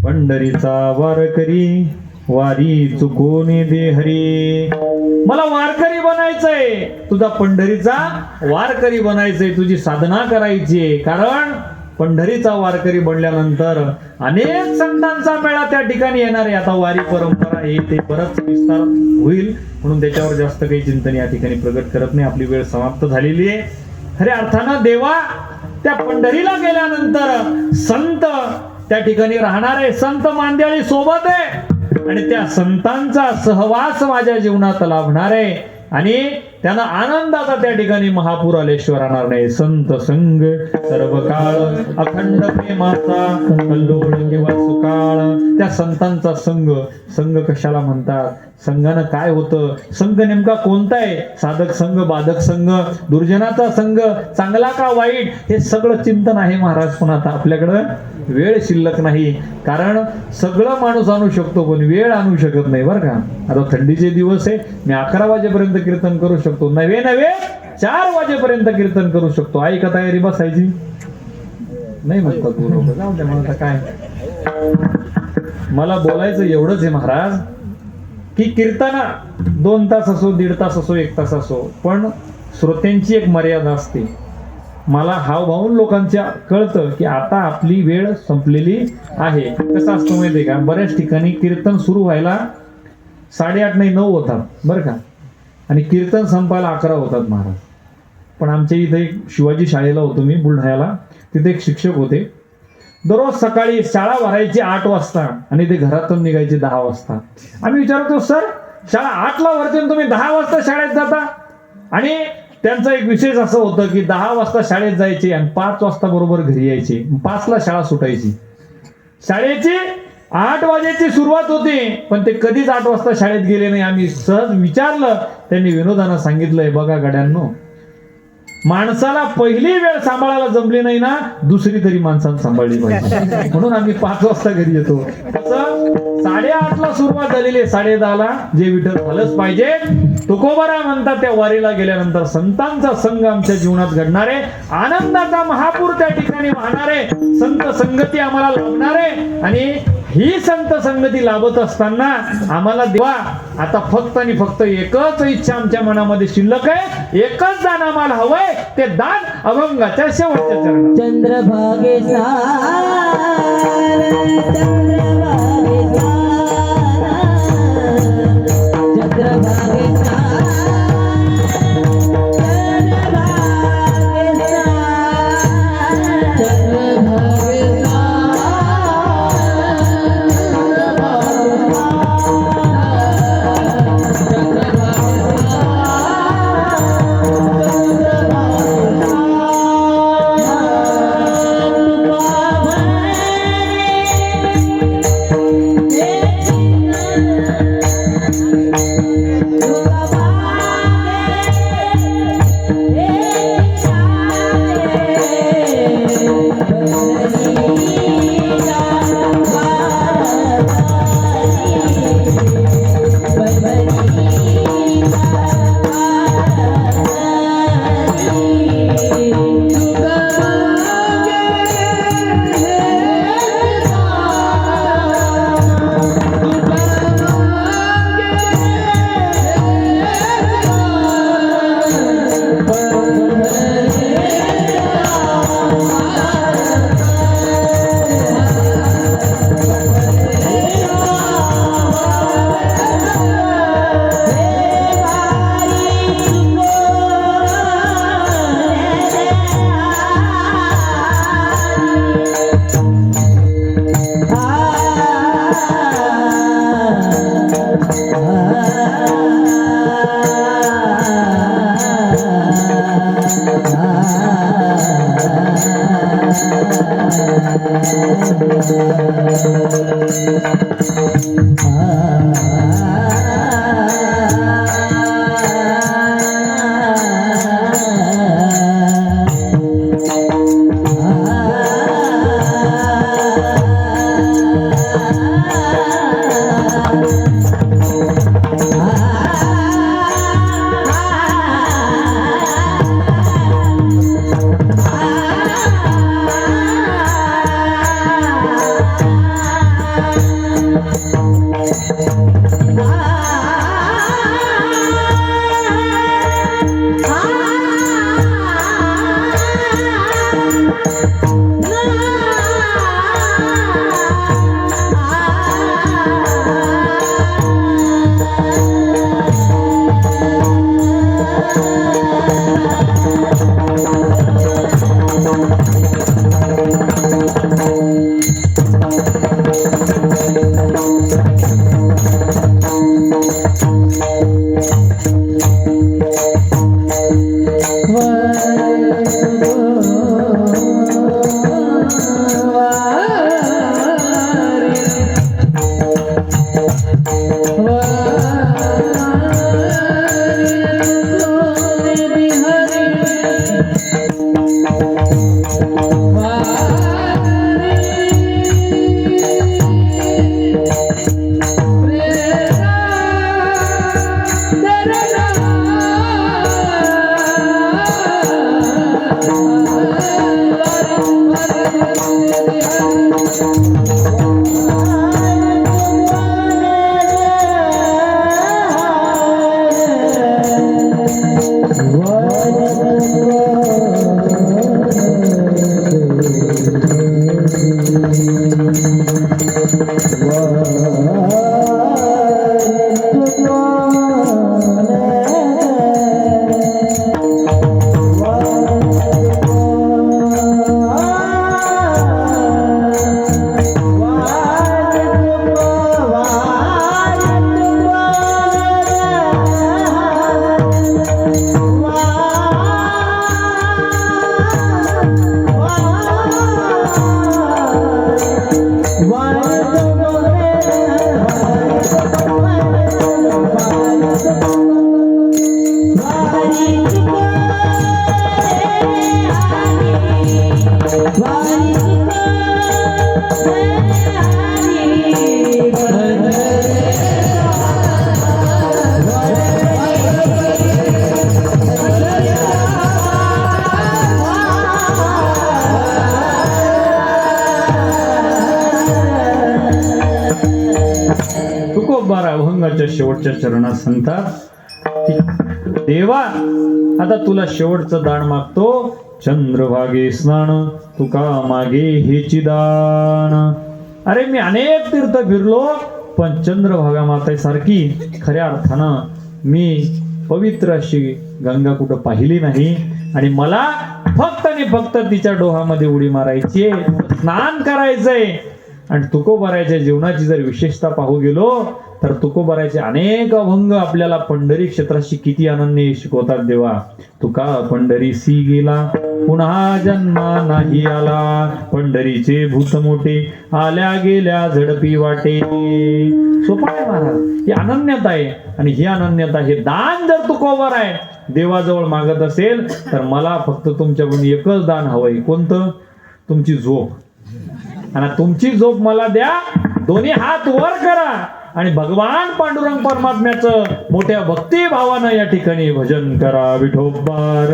पंढरीचा वारकरी वारी चुकोने दे हरी. मला वारकरी बनायचंय, तुझा पंढरीचा वारकरी बनायचंय, तुझी साधना करायची. कारण पंढरीचा वारकरी बनल्यानंतर अनेक संतांचा मेळा त्या ठिकाणी येणार आहे. आता वारी परंपरा हे ते बराच विस्तार होईल, म्हणून त्याच्यावर जास्त काही चिंतन या ठिकाणी प्रगट करत नाही. आपली वेळ समाप्त झालेली आहे. खऱ्या अर्थानं देवा त्या पंढरीला गेल्यानंतर संत त्या ठिकाणी राहणारे संत मांद्याळी सोबत आहे आणि त्या संतांचा सहवास माझ्या जीवनात लाभणार आहे आणि त्यांना आनंदाचा त्या ठिकाणी महापूर आल्याशिवाय राहणार नाही. संत संग सर्व काळ अखंड प्रेमाचा कल्लोळ किंवा सुकाळ. त्या संतांचा संग, संग कशाला म्हणतात, संघानं काय होतं, संघ नेमका कोणता आहे, साधक संघ, बाधक संघ, दुर्जनाचा संघ, चांगला का वाईट, हे सगळं चिंतन आहे महाराज. पण आता आपल्याकडं वेळ शिल्लक नाही, कारण सगळं माणूस आणू शकतो पण वेळ आणू शकत नाही बरं का. आता थंडीचे दिवस आहे, मी 11 वाजेपर्यंत कीर्तन करू शकतो, नव्हे 4 वाजेपर्यंत कीर्तन करू शकतो. आई का तयारी बसायची नाही म्हणतात लोक, जाऊ द्या. मला काय, मला बोलायचं एवढंच आहे महाराज की कीर्तना 2 तास असो, 1.5 तास असो, 1 तास असो, पण श्रोत्यांची एक मर्यादा असते. मला हावभावून लोकांच्या कळतं की आता आपली वेळ संपलेली आहे. कसं असतं माहितीये का, बऱ्याच ठिकाणी कीर्तन सुरू व्हायला 8:30 नाही 9 होतात बरं का, आणि कीर्तन संपायला 11 होतात महाराज. पण आमच्या इथे एक शिवाजी शाळेला होतो मी बुलढाण्याला, तिथे एक शिक्षक होते. दररोज सकाळी शाळा भरायची 8 वाजता आणि ते घरातून निघायचे 10 वाजता. आम्ही विचारतो, सर शाळा 8ला भरते तुम्ही 10 वाजता शाळेत जाता? आणि त्यांचं एक विशेष असं होतं की 10 वाजता शाळेत जायचे आणि 5 वाजता बरोबर घरी यायचे. 5ला शाळा सुटायची. शाळेची 8 वाजेची सुरुवात होती पण ते कधीच 8 वाजता शाळेत गेले नाही. आम्ही सहज विचारलं, त्यांनी विनोदानं सांगितलंय, बघा गड्यांनो, माणसाला पहिली वेळ सांभाळायला जमली नाही ना, दुसरी तरी माणसानं सांभाळली पाहिजे. म्हणून आम्ही 5 वाजता घरी येतो. तसं 8:30ला सुरुवात झालेली आहे, 10:30ला जे विठ्ठल झालंच पाहिजे. तुकोबाराय म्हणतात, त्या वारीला गेल्यानंतर संतांचा संघ आमच्या जीवनात घडणारे, आनंदाचा महापूर त्या ठिकाणी वाहणारे, संत संगती आम्हाला लाभणारे. आणि ही संत संगती लाभत असताना आम्हाला देवा आता फक्त आणि फक्त एकच इच्छा आमच्या मनामध्ये शिल्लक आहे, एकच दान आम्हाला हवंय, ते दान अभंगाच्या शेवटच्या चरणात. चंद्रभागे Ah तुकोबारा अभंगाच्या शेवटच्या चरणात सांगतात की देवा आता तुला शेवटचं दान मागतो, चंद्रभागे स्नान तुका मागे हेची दान. अरे मी अनेक तीर्थ फिरलो पण चंद्रभागा मातेसारखी खऱ्या अर्थानं मी पवित्र अशी गंगा कुठं पाहिली नाही आणि मला फक्त आणि फक्त तिच्या डोहामध्ये उडी मारायची, स्नान करायचंय. आणि तुकोबाराच्या जीवनाची जर विशेषता पाहू गेलो तर तुकोबाराचे अनेक अभंग आपल्याला पंढरी क्षेत्राशी किती अनन्य शिकवतात. देवा तुका पंढरीसी गेला पुन्हा जन्मा नाही आला, पंढरीचे भूत मोठे आल्या गेल्या झडपी वाटे. सोपा आहे महाराज, ही अनन्यता आहे. आणि ही अनन्यता, हे दान जर तुकोबार आहे देवाजवळ मागत असेल तर मला फक्त तुमच्याकडून एकच दान हवंय. कोणतं? तुमची झोप. आणि तुमची झोप मला द्या, दोन्ही हात वर करा आणि भगवान पांडुरंग परमात्म्याचं मोठ्या भक्तिभावानं या ठिकाणी भजन करा. विठोबार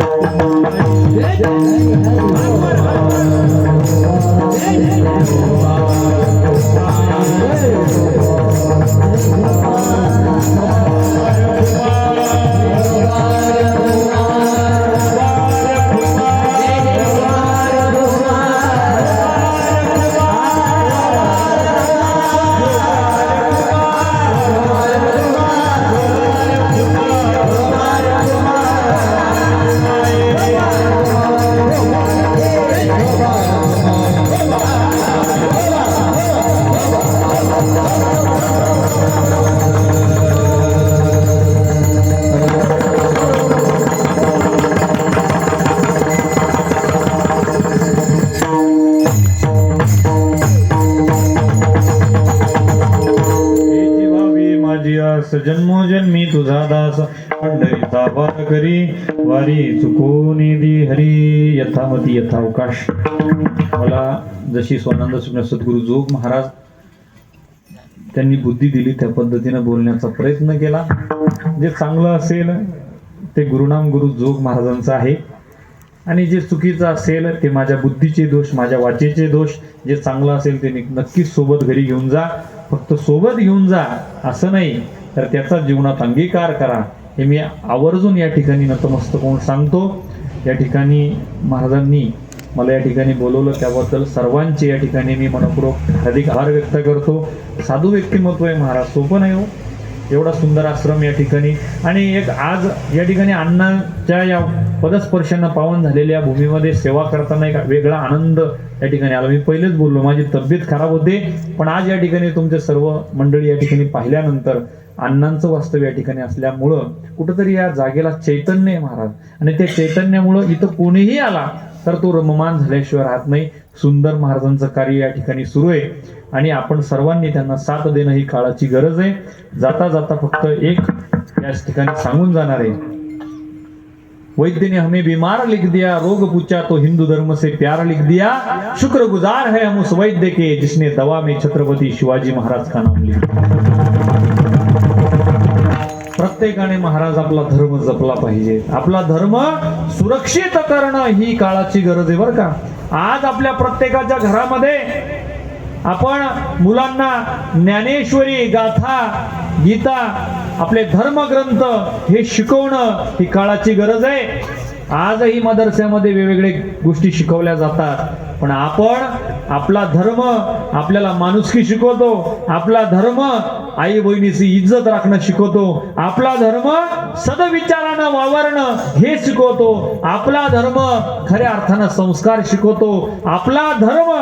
जन्मोजन्मी तुझा दास, पंढरीचा वार करी वारी चुकोनी दी हरी. यथामती यथावकाश. मला जशी स्वानंद सुज्ञ सद्गुरु जोग महाराज त्यांनी बुद्धी दिली त्या पद्धतीने बोलण्याचा प्रयत्न केला. जे चांगलं असेल ते गुरुनाम गुरु जोग महाराजांचं आहे आणि जे चुकीचं असेल ते माझ्या बुद्धीचे दोष, माझ्या वाचेचे दोष. जे चांगलं असेल ते नक्कीच सोबत घरी घेऊन जा. फक्त सोबत घेऊन जा असं नाही तर त्याचा जीवनात अंगीकार करा, हे मी आवर्जून या ठिकाणी नतमस्तक होऊन सांगतो. या ठिकाणी महाराजांनी मला या ठिकाणी बोलवलं त्याबद्दल सर्वांचे या ठिकाणी मी मनपूर्वक हार्दिक आभार व्यक्त करतो. साधू व्यक्तिमत्व आहे महाराज, सोपं नाही हो. एवढा सुंदर आश्रम या ठिकाणी. आणि एक आज या ठिकाणी अण्णांच्या या पदस्पर्शानं पावन झालेल्या भूमीमध्ये सेवा करताना एक वेगळा आनंद या ठिकाणी आला. मी पहिलेच बोललो माझी तब्येत खराब होते, पण आज या ठिकाणी तुमचे सर्व मंडळी या ठिकाणी पाहिल्यानंतर अण्णांचं वास्तव या ठिकाणी असल्यामुळं कुठंतरी या जागेला चैतन्य आहे महाराज. आणि त्या चैतन्यामुळं इथं कोणीही आला तर तो रममान झाल्याशिवाय राहत नाही. सुंदर महाराजांचं कार्य या ठिकाणी सुरू आहे आणि आपण सर्वांनी त्यांना साथ देणं ही काळाची गरज आहे. जाता जाता फक्त एक या ठिकाणी सांगून जाणार आहे, वैद्य ने हमें बीमार लिख दिया, रोग पूछा तो हिंदू धर्म से प्यार लिख दिया, शुक्रगुजार है हम उस वैद्य के जिसने दवा में छत्रपती शिवाजी महाराज का नाम लिखा. प्रत्येकाने महाराज आपला धर्म जपला पाहिजे. आपला धर्म सुरक्षित करणं ही काळाची गरज आहे बरं का. आज आपल्या प्रत्येकाच्या घरामध्ये आपण मुलांना ज्ञानेश्वरी, गाथा, गीता, आपले धर्मग्रंथ हे शिकवणं ही काळाची गरज आहे. आजही मदरस्यामध्ये वेगवेगळे गोष्टी शिकवल्या जातात, पण आपण आपला धर्म आपल्याला माणुसकी शिकवतो. आपला धर्म आई बहिणीची इज्जत राखणं शिकवतो. आपला धर्म सदविचारानं वावरणं हे शिकवतो. आपला धर्म खऱ्या अर्थानं संस्कार शिकवतो. आपला धर्म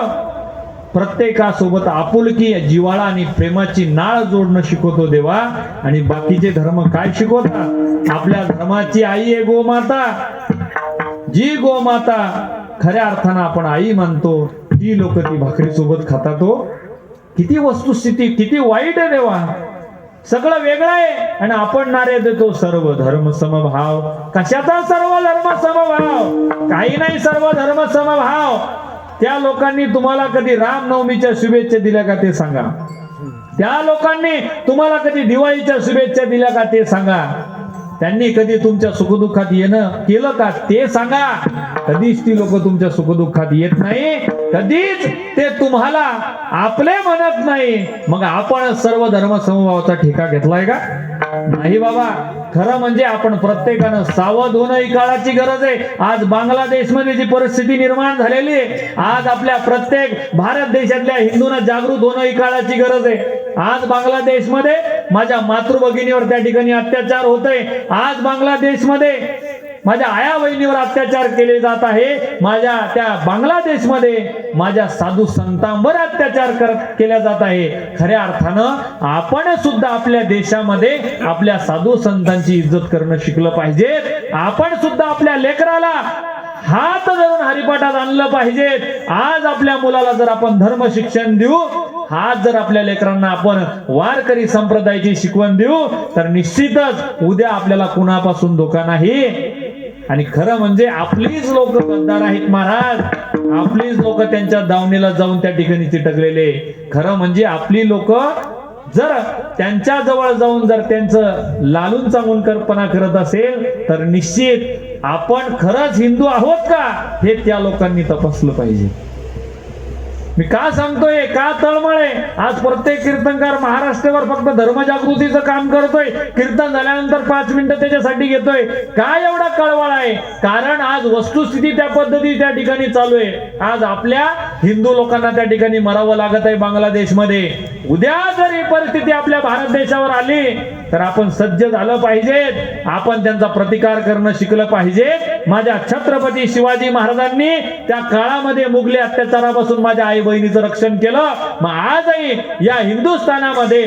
प्रत्येकासोबत आपुलकी, जिव्हाळा आणि प्रेमाची नाळ जोडणं शिकवतो देवा. आणि बाकीचे धर्म काय शिकवतात? आपल्या धर्माची आई आहे गोमाता. जी गोमाता खऱ्या अर्थानं आपण आई मानतो, ती लोक ती भाकरी सोबत खातात. हो किती वस्तुस्थिती, किती वाईट आहे देवा. सगळं वेगळं आहे आणि आपण नारे देतो सर्व धर्म समभाव. कशाचा सर्व धर्म समभाव? काही नाही सर्व धर्म समभाव. त्या लोकांनी तुम्हाला कधी रामनवमीच्या शुभेच्छा दिल्या का ते सांगा. त्या लोकांनी तुम्हाला कधी दिवाळीच्या शुभेच्छा दिल्या का ते सांगा. त्यांनी कधी तुमच्या सुखदुःखात येणं केलं का ते सांगा. कधीच ती लोक तुमच्या सुखदुःखात येत नाही, कधीच ते तुम्हाला आपले म्हणत नाही. मग आपण सर्व धर्म समभावाचा ठेका घेतलाय का? नाही बाबा. खरं म्हणजे आपण प्रत्येकानं सावध होणं ही काळाची गरज आहे. आज बांगलादेशमध्ये जी परिस्थिती निर्माण झालेली आहे, आज आपल्या प्रत्येक भारत देशातल्या हिंदूंना जागृत होणं ही काळाची गरज आहे. आज बांगलादेशमध्ये माझ्या मातृभगिनीवर त्या ठिकाणी अत्याचार होतोय. आज बांगलादेशमध्ये माझ्या आया बहिणीवर अत्याचार केले जात आहे. माझ्या त्या बांगलादेशमध्ये माझ्या साधू संतांवर अत्याचार केला जात आहे. खऱ्या अर्थानं आपण सुद्धा आपल्या देशामध्ये आपल्या साधू संतांची इज्जत करणं शिकलं पाहिजे. आपण सुद्धा आपल्या लेकराला हात धरून हरिपाठात आणलं पाहिजे. आज आपल्या मुलाला जर आपण धर्म शिक्षण देऊ, आज जर आपल्या लेकरांना आपण वारकरी संप्रदायाची शिकवण देऊ, तर निश्चितच उद्या आपल्याला कुणापासून धोका नाही. आणि खरं म्हणजे आपलीच लोक गद्दार आहेत महाराज. आपलीच लोक त्यांच्या दावणीला जाऊन त्या ठिकाणी चिटकलेले. खरं म्हणजे आपली लोक जर त्यांच्या जवळ जाऊन जर त्यांचं लालून चांगून कल्पना करत असेल, तर निश्चित आपण खरंच हिंदू आहोत का हे त्या लोकांनी तपासलं पाहिजे. मी का सांगतोय, का तळमळ आहे? आज प्रत्येक कीर्तनकार महाराष्ट्रावर फक्त धर्मजागृतीचं काम करतोय. कीर्तन झाल्यानंतर 5 मिनिटं त्याच्यासाठी घेतोय. काय एवढा कळवळ आहे? कारण आज वस्तुस्थिती त्या पद्धती त्या ठिकाणी चालू आहे. आज आपल्या हिंदू लोकांना त्या ठिकाणी मरावं लागत आहे बांगलादेशमध्ये. उद्या जर ही परिस्थिती आपल्या भारत देशावर आली तर आपण सज्ज झालं पाहिजे. आपण त्यांचा प्रतिकार करणं शिकलं पाहिजे. माझ्या छत्रपती शिवाजी महाराजांनी त्या काळामध्ये मुघली अत्याचारापासून माझ्या आई बहिणीचं रक्षण केलं. मग आजही या हिंदुस्थानामध्ये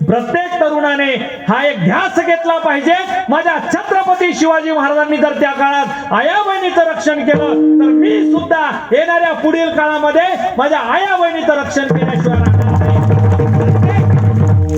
प्रत्येक तरुणाने हा एक ध्यास घेतला पाहिजे. माझ्या छत्रपती शिवाजी महाराजांनी जर त्या काळात आया बहिणीचं रक्षण केलं, तर मी सुद्धा येणाऱ्या पुढील काळामध्ये माझ्या आया बहिणीचं रक्षण केल्याशिवाय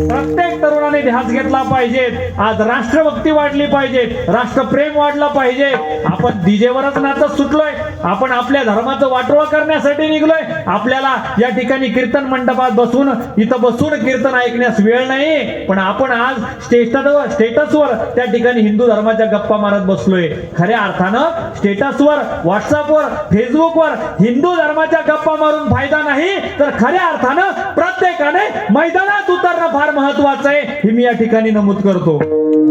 प्रत्येक तरुणाने ध्यास घेतला पाहिजे. आज राष्ट्रभक्ती वाढली पाहिजे, राष्ट्रप्रेम वाढलं पाहिजे. आपण डीजेवरच नाचत सुटलोय. आपण आपल्या धर्माचं वाटोळं करण्यासाठी निघलोय. आपल्याला या ठिकाणी कीर्तन मंडपात बसून इथं बसून कीर्तन ऐकण्यास वेळ नाही, पण आपण आज स्टेटसवर त्या ठिकाणी हिंदू धर्माच्या गप्पा मारत बसलोय. खऱ्या अर्थानं स्टेटसवर, व्हॉट्सअपवर, फेसबुकवर हिंदू धर्माच्या गप्पा मारून फायदा नाही, तर खऱ्या अर्थानं प्रत्येकाने मैदानात उतरणं फार महत्वाचं आहे हे मी या ठिकाणी नमूद करतो.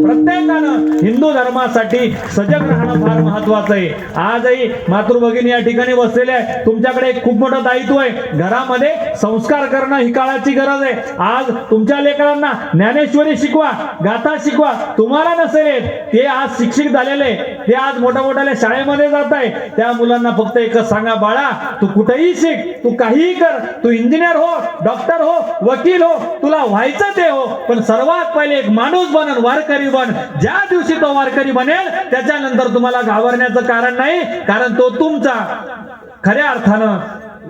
प्रत्येकानं हिंदू धर्मासाठी सजग राहणं फार महत्वाचं आहे. आजही मातृभगिनी या ठिकाणी बसलेले आहे. तुमच्याकडे एक खूप मोठं दायित्व आहे. घरामध्ये संस्कार करणं ही काळाची गरज आहे. आज तुमच्या लेकरांना ज्ञानेश्वरी शिकवा, गाथा शिकवा. तुम्हाला नसेल येत, ते आज शिक्षित झालेले, ते आज मोठ्या मोठ्या शाळेमध्ये जात आहे. त्या मुलांना फक्त एकच सांगा, बाळा तू कुठेही शिक, तू काहीही कर, तू इंजिनियर हो, डॉक्टर हो, वकील हो, तुला व्हायचं ते हो, पण सर्वात पहिले एक माणूस बनन, वारकरी बन. ज्या दिवशी तो वारकरी बनेल त्याच्यानंतर तुम्हाला घाबरण्याचं कारण नाही, कारण तो तुमचा खऱ्या अर्थानं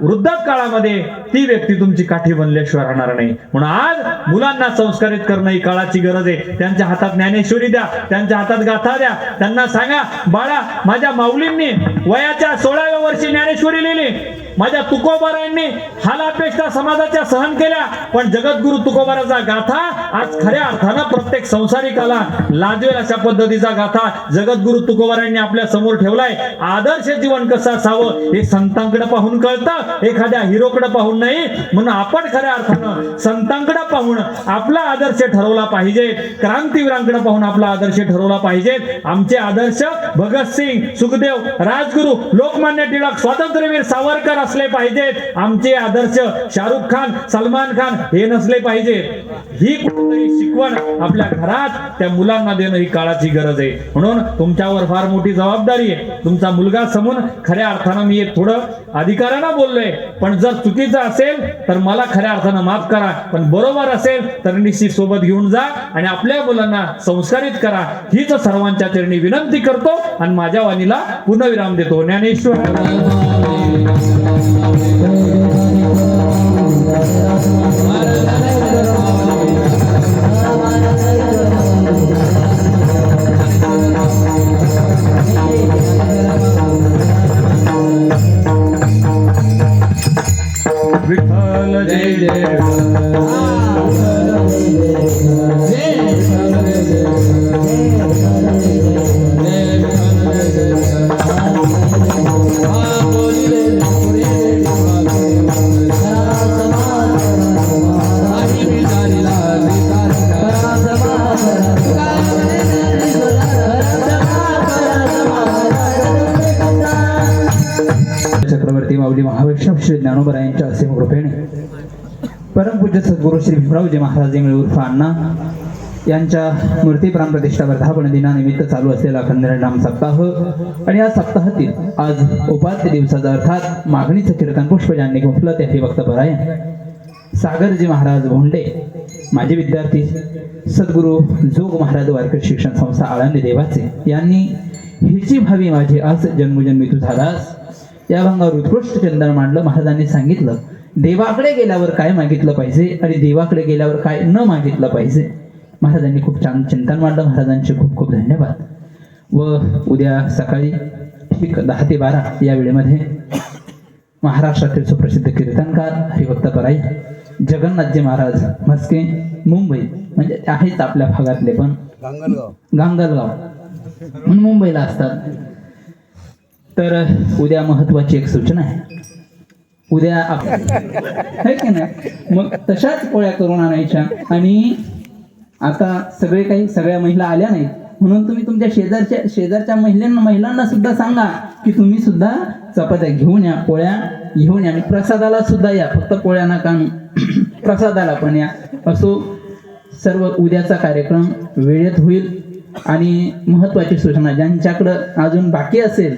वृद्धाप काळामध्ये ती व्यक्ती तुमची काठी बनल्याशिवाय राहणार नाही. म्हणून आज मुलांना संस्कारित करणं ही काळाची गरज आहे. त्यांच्या हातात ज्ञानेश्वरी द्या, त्यांच्या हातात गाथा द्या. त्यांना सांगा, बाळा माझ्या माऊलींनी वयाच्या 16व्या वर्षी ज्ञानेश्वरी लिहिली, माझ्या तुकोबारायांनी हालापेक्षा समाजाच्या सहन केल्या, पण जगद्गुरु तुकोबाराचा गाथा आज खऱ्या अर्थानं प्रत्येक संसारिकाला लाजवेल अशा पद्धतीचा गाथा जगद्गुरु तुकोबारायांनी आपल्या समोर ठेवलाय. आदर्श जीवन कसं असावं हे संतांकडे पाहून कळतं, एखाद्या हिरोकडे पाहून नाही. म्हणून आपण खऱ्या अर्थानं संतांकडे पाहून आपला आदर्श ठरवला पाहिजे, क्रांतीवीरांकडे पाहून आपला आदर्श ठरवला पाहिजे. आमचे आदर्श भगतसिंग, सुखदेव, राजगुरु, लोकमान्य टिळक, स्वातंत्र्यवीर सावरकर असले पाहिजेत. आमचे आदर्श शाहरुख खान, सलमान खान हे नसले पाहिजेत. ही कुठेतरी शिकवण आपल्या घरात त्या मुलांना देणं ही काळाची गरज आहे. म्हणून तुमच्यावर फार मोठी जबाबदारी आहे. तुमचा मुलगा समून खऱ्या अर्थानं मी थोडं अधिकारानं बोललोय, पण जर चुकीचं असेल तर मला खऱ्या अर्थानं माफ करा, पण बरोबर असेल तर निश्चित सोबत घेऊन जा आणि आपल्या मुलांना संस्कारित करा. हीच सर्वांच्या चरणी विनंती करतो आणि माझ्या वाणीला पुनर्विराम देतो. ज्ञानेश्वर विठ्ठल जय जय चक्रवर्ती माऊली महावैष्णव श्री ज्ञानोबा यांच्या असीम कृपेने परमपूज्य सद्गुरू श्री भीमरावजी महाराज उर्फ अण्णा यांच्या मूर्ती प्राणप्रतिष्ठा वर्धापन दिनानिमित्त चालू असलेला खंडेराय नाम सप्ताह आणि या सप्ताहातील आज उपास्य दिवसाचा अर्थात मागणीचं कीर्तन पुष्पजांनी गुंफलं ते हरिभक्त परायण सागरजी महाराज भोंडे माझे विद्यार्थी सद्गुरू जोग महाराज वारकरी शिक्षण संस्था आळंदी देवाचे यांनी हिची भावी माझी आज जन्मोजन्मी तू झालास या भंगावर उत्कृष्ट चिंतन मांडलं. महाराजांनी सांगितलं देवाकडे गेल्यावर काय मागितलं पाहिजे आणि देवाकडे गेल्यावर काय न मागितलं पाहिजे. महाराजांनी खूप छान चिंतन मांडलं. महाराजांचे खूप खूप धन्यवाद. व उद्या सकाळी ठीक 10 ते 12 या वेळेमध्ये महाराष्ट्रातील सुप्रसिद्ध कीर्तनकार हरिभक्त पराई जगन्नाथजी महाराज म्हस्के मुंबई म्हणजे आहेच आपल्या भागातले पण गांगलगाव म्हणून मुंबईला असतात. तर उद्या महत्वाची एक सूचना आहे. उद्या आहे की नाही मग तशाच पोळ्या करून आणायच्या. आणि आता सगळ्या महिला आल्या नाहीत म्हणून तुम्ही तुमच्या शेजारच्या महिलांना सुद्धा सांगा की तुम्ही सुद्धा चपात्या घेऊन या, पोळ्या घेऊन या आणि प्रसादाला सुद्धा या. फक्त पोळ्या नका प्रसादाला पण या. असो सर्व उद्याचा कार्यक्रम वेळेत होईल. आणि महत्वाची सूचना ज्यांच्याकडं अजून बाकी असेल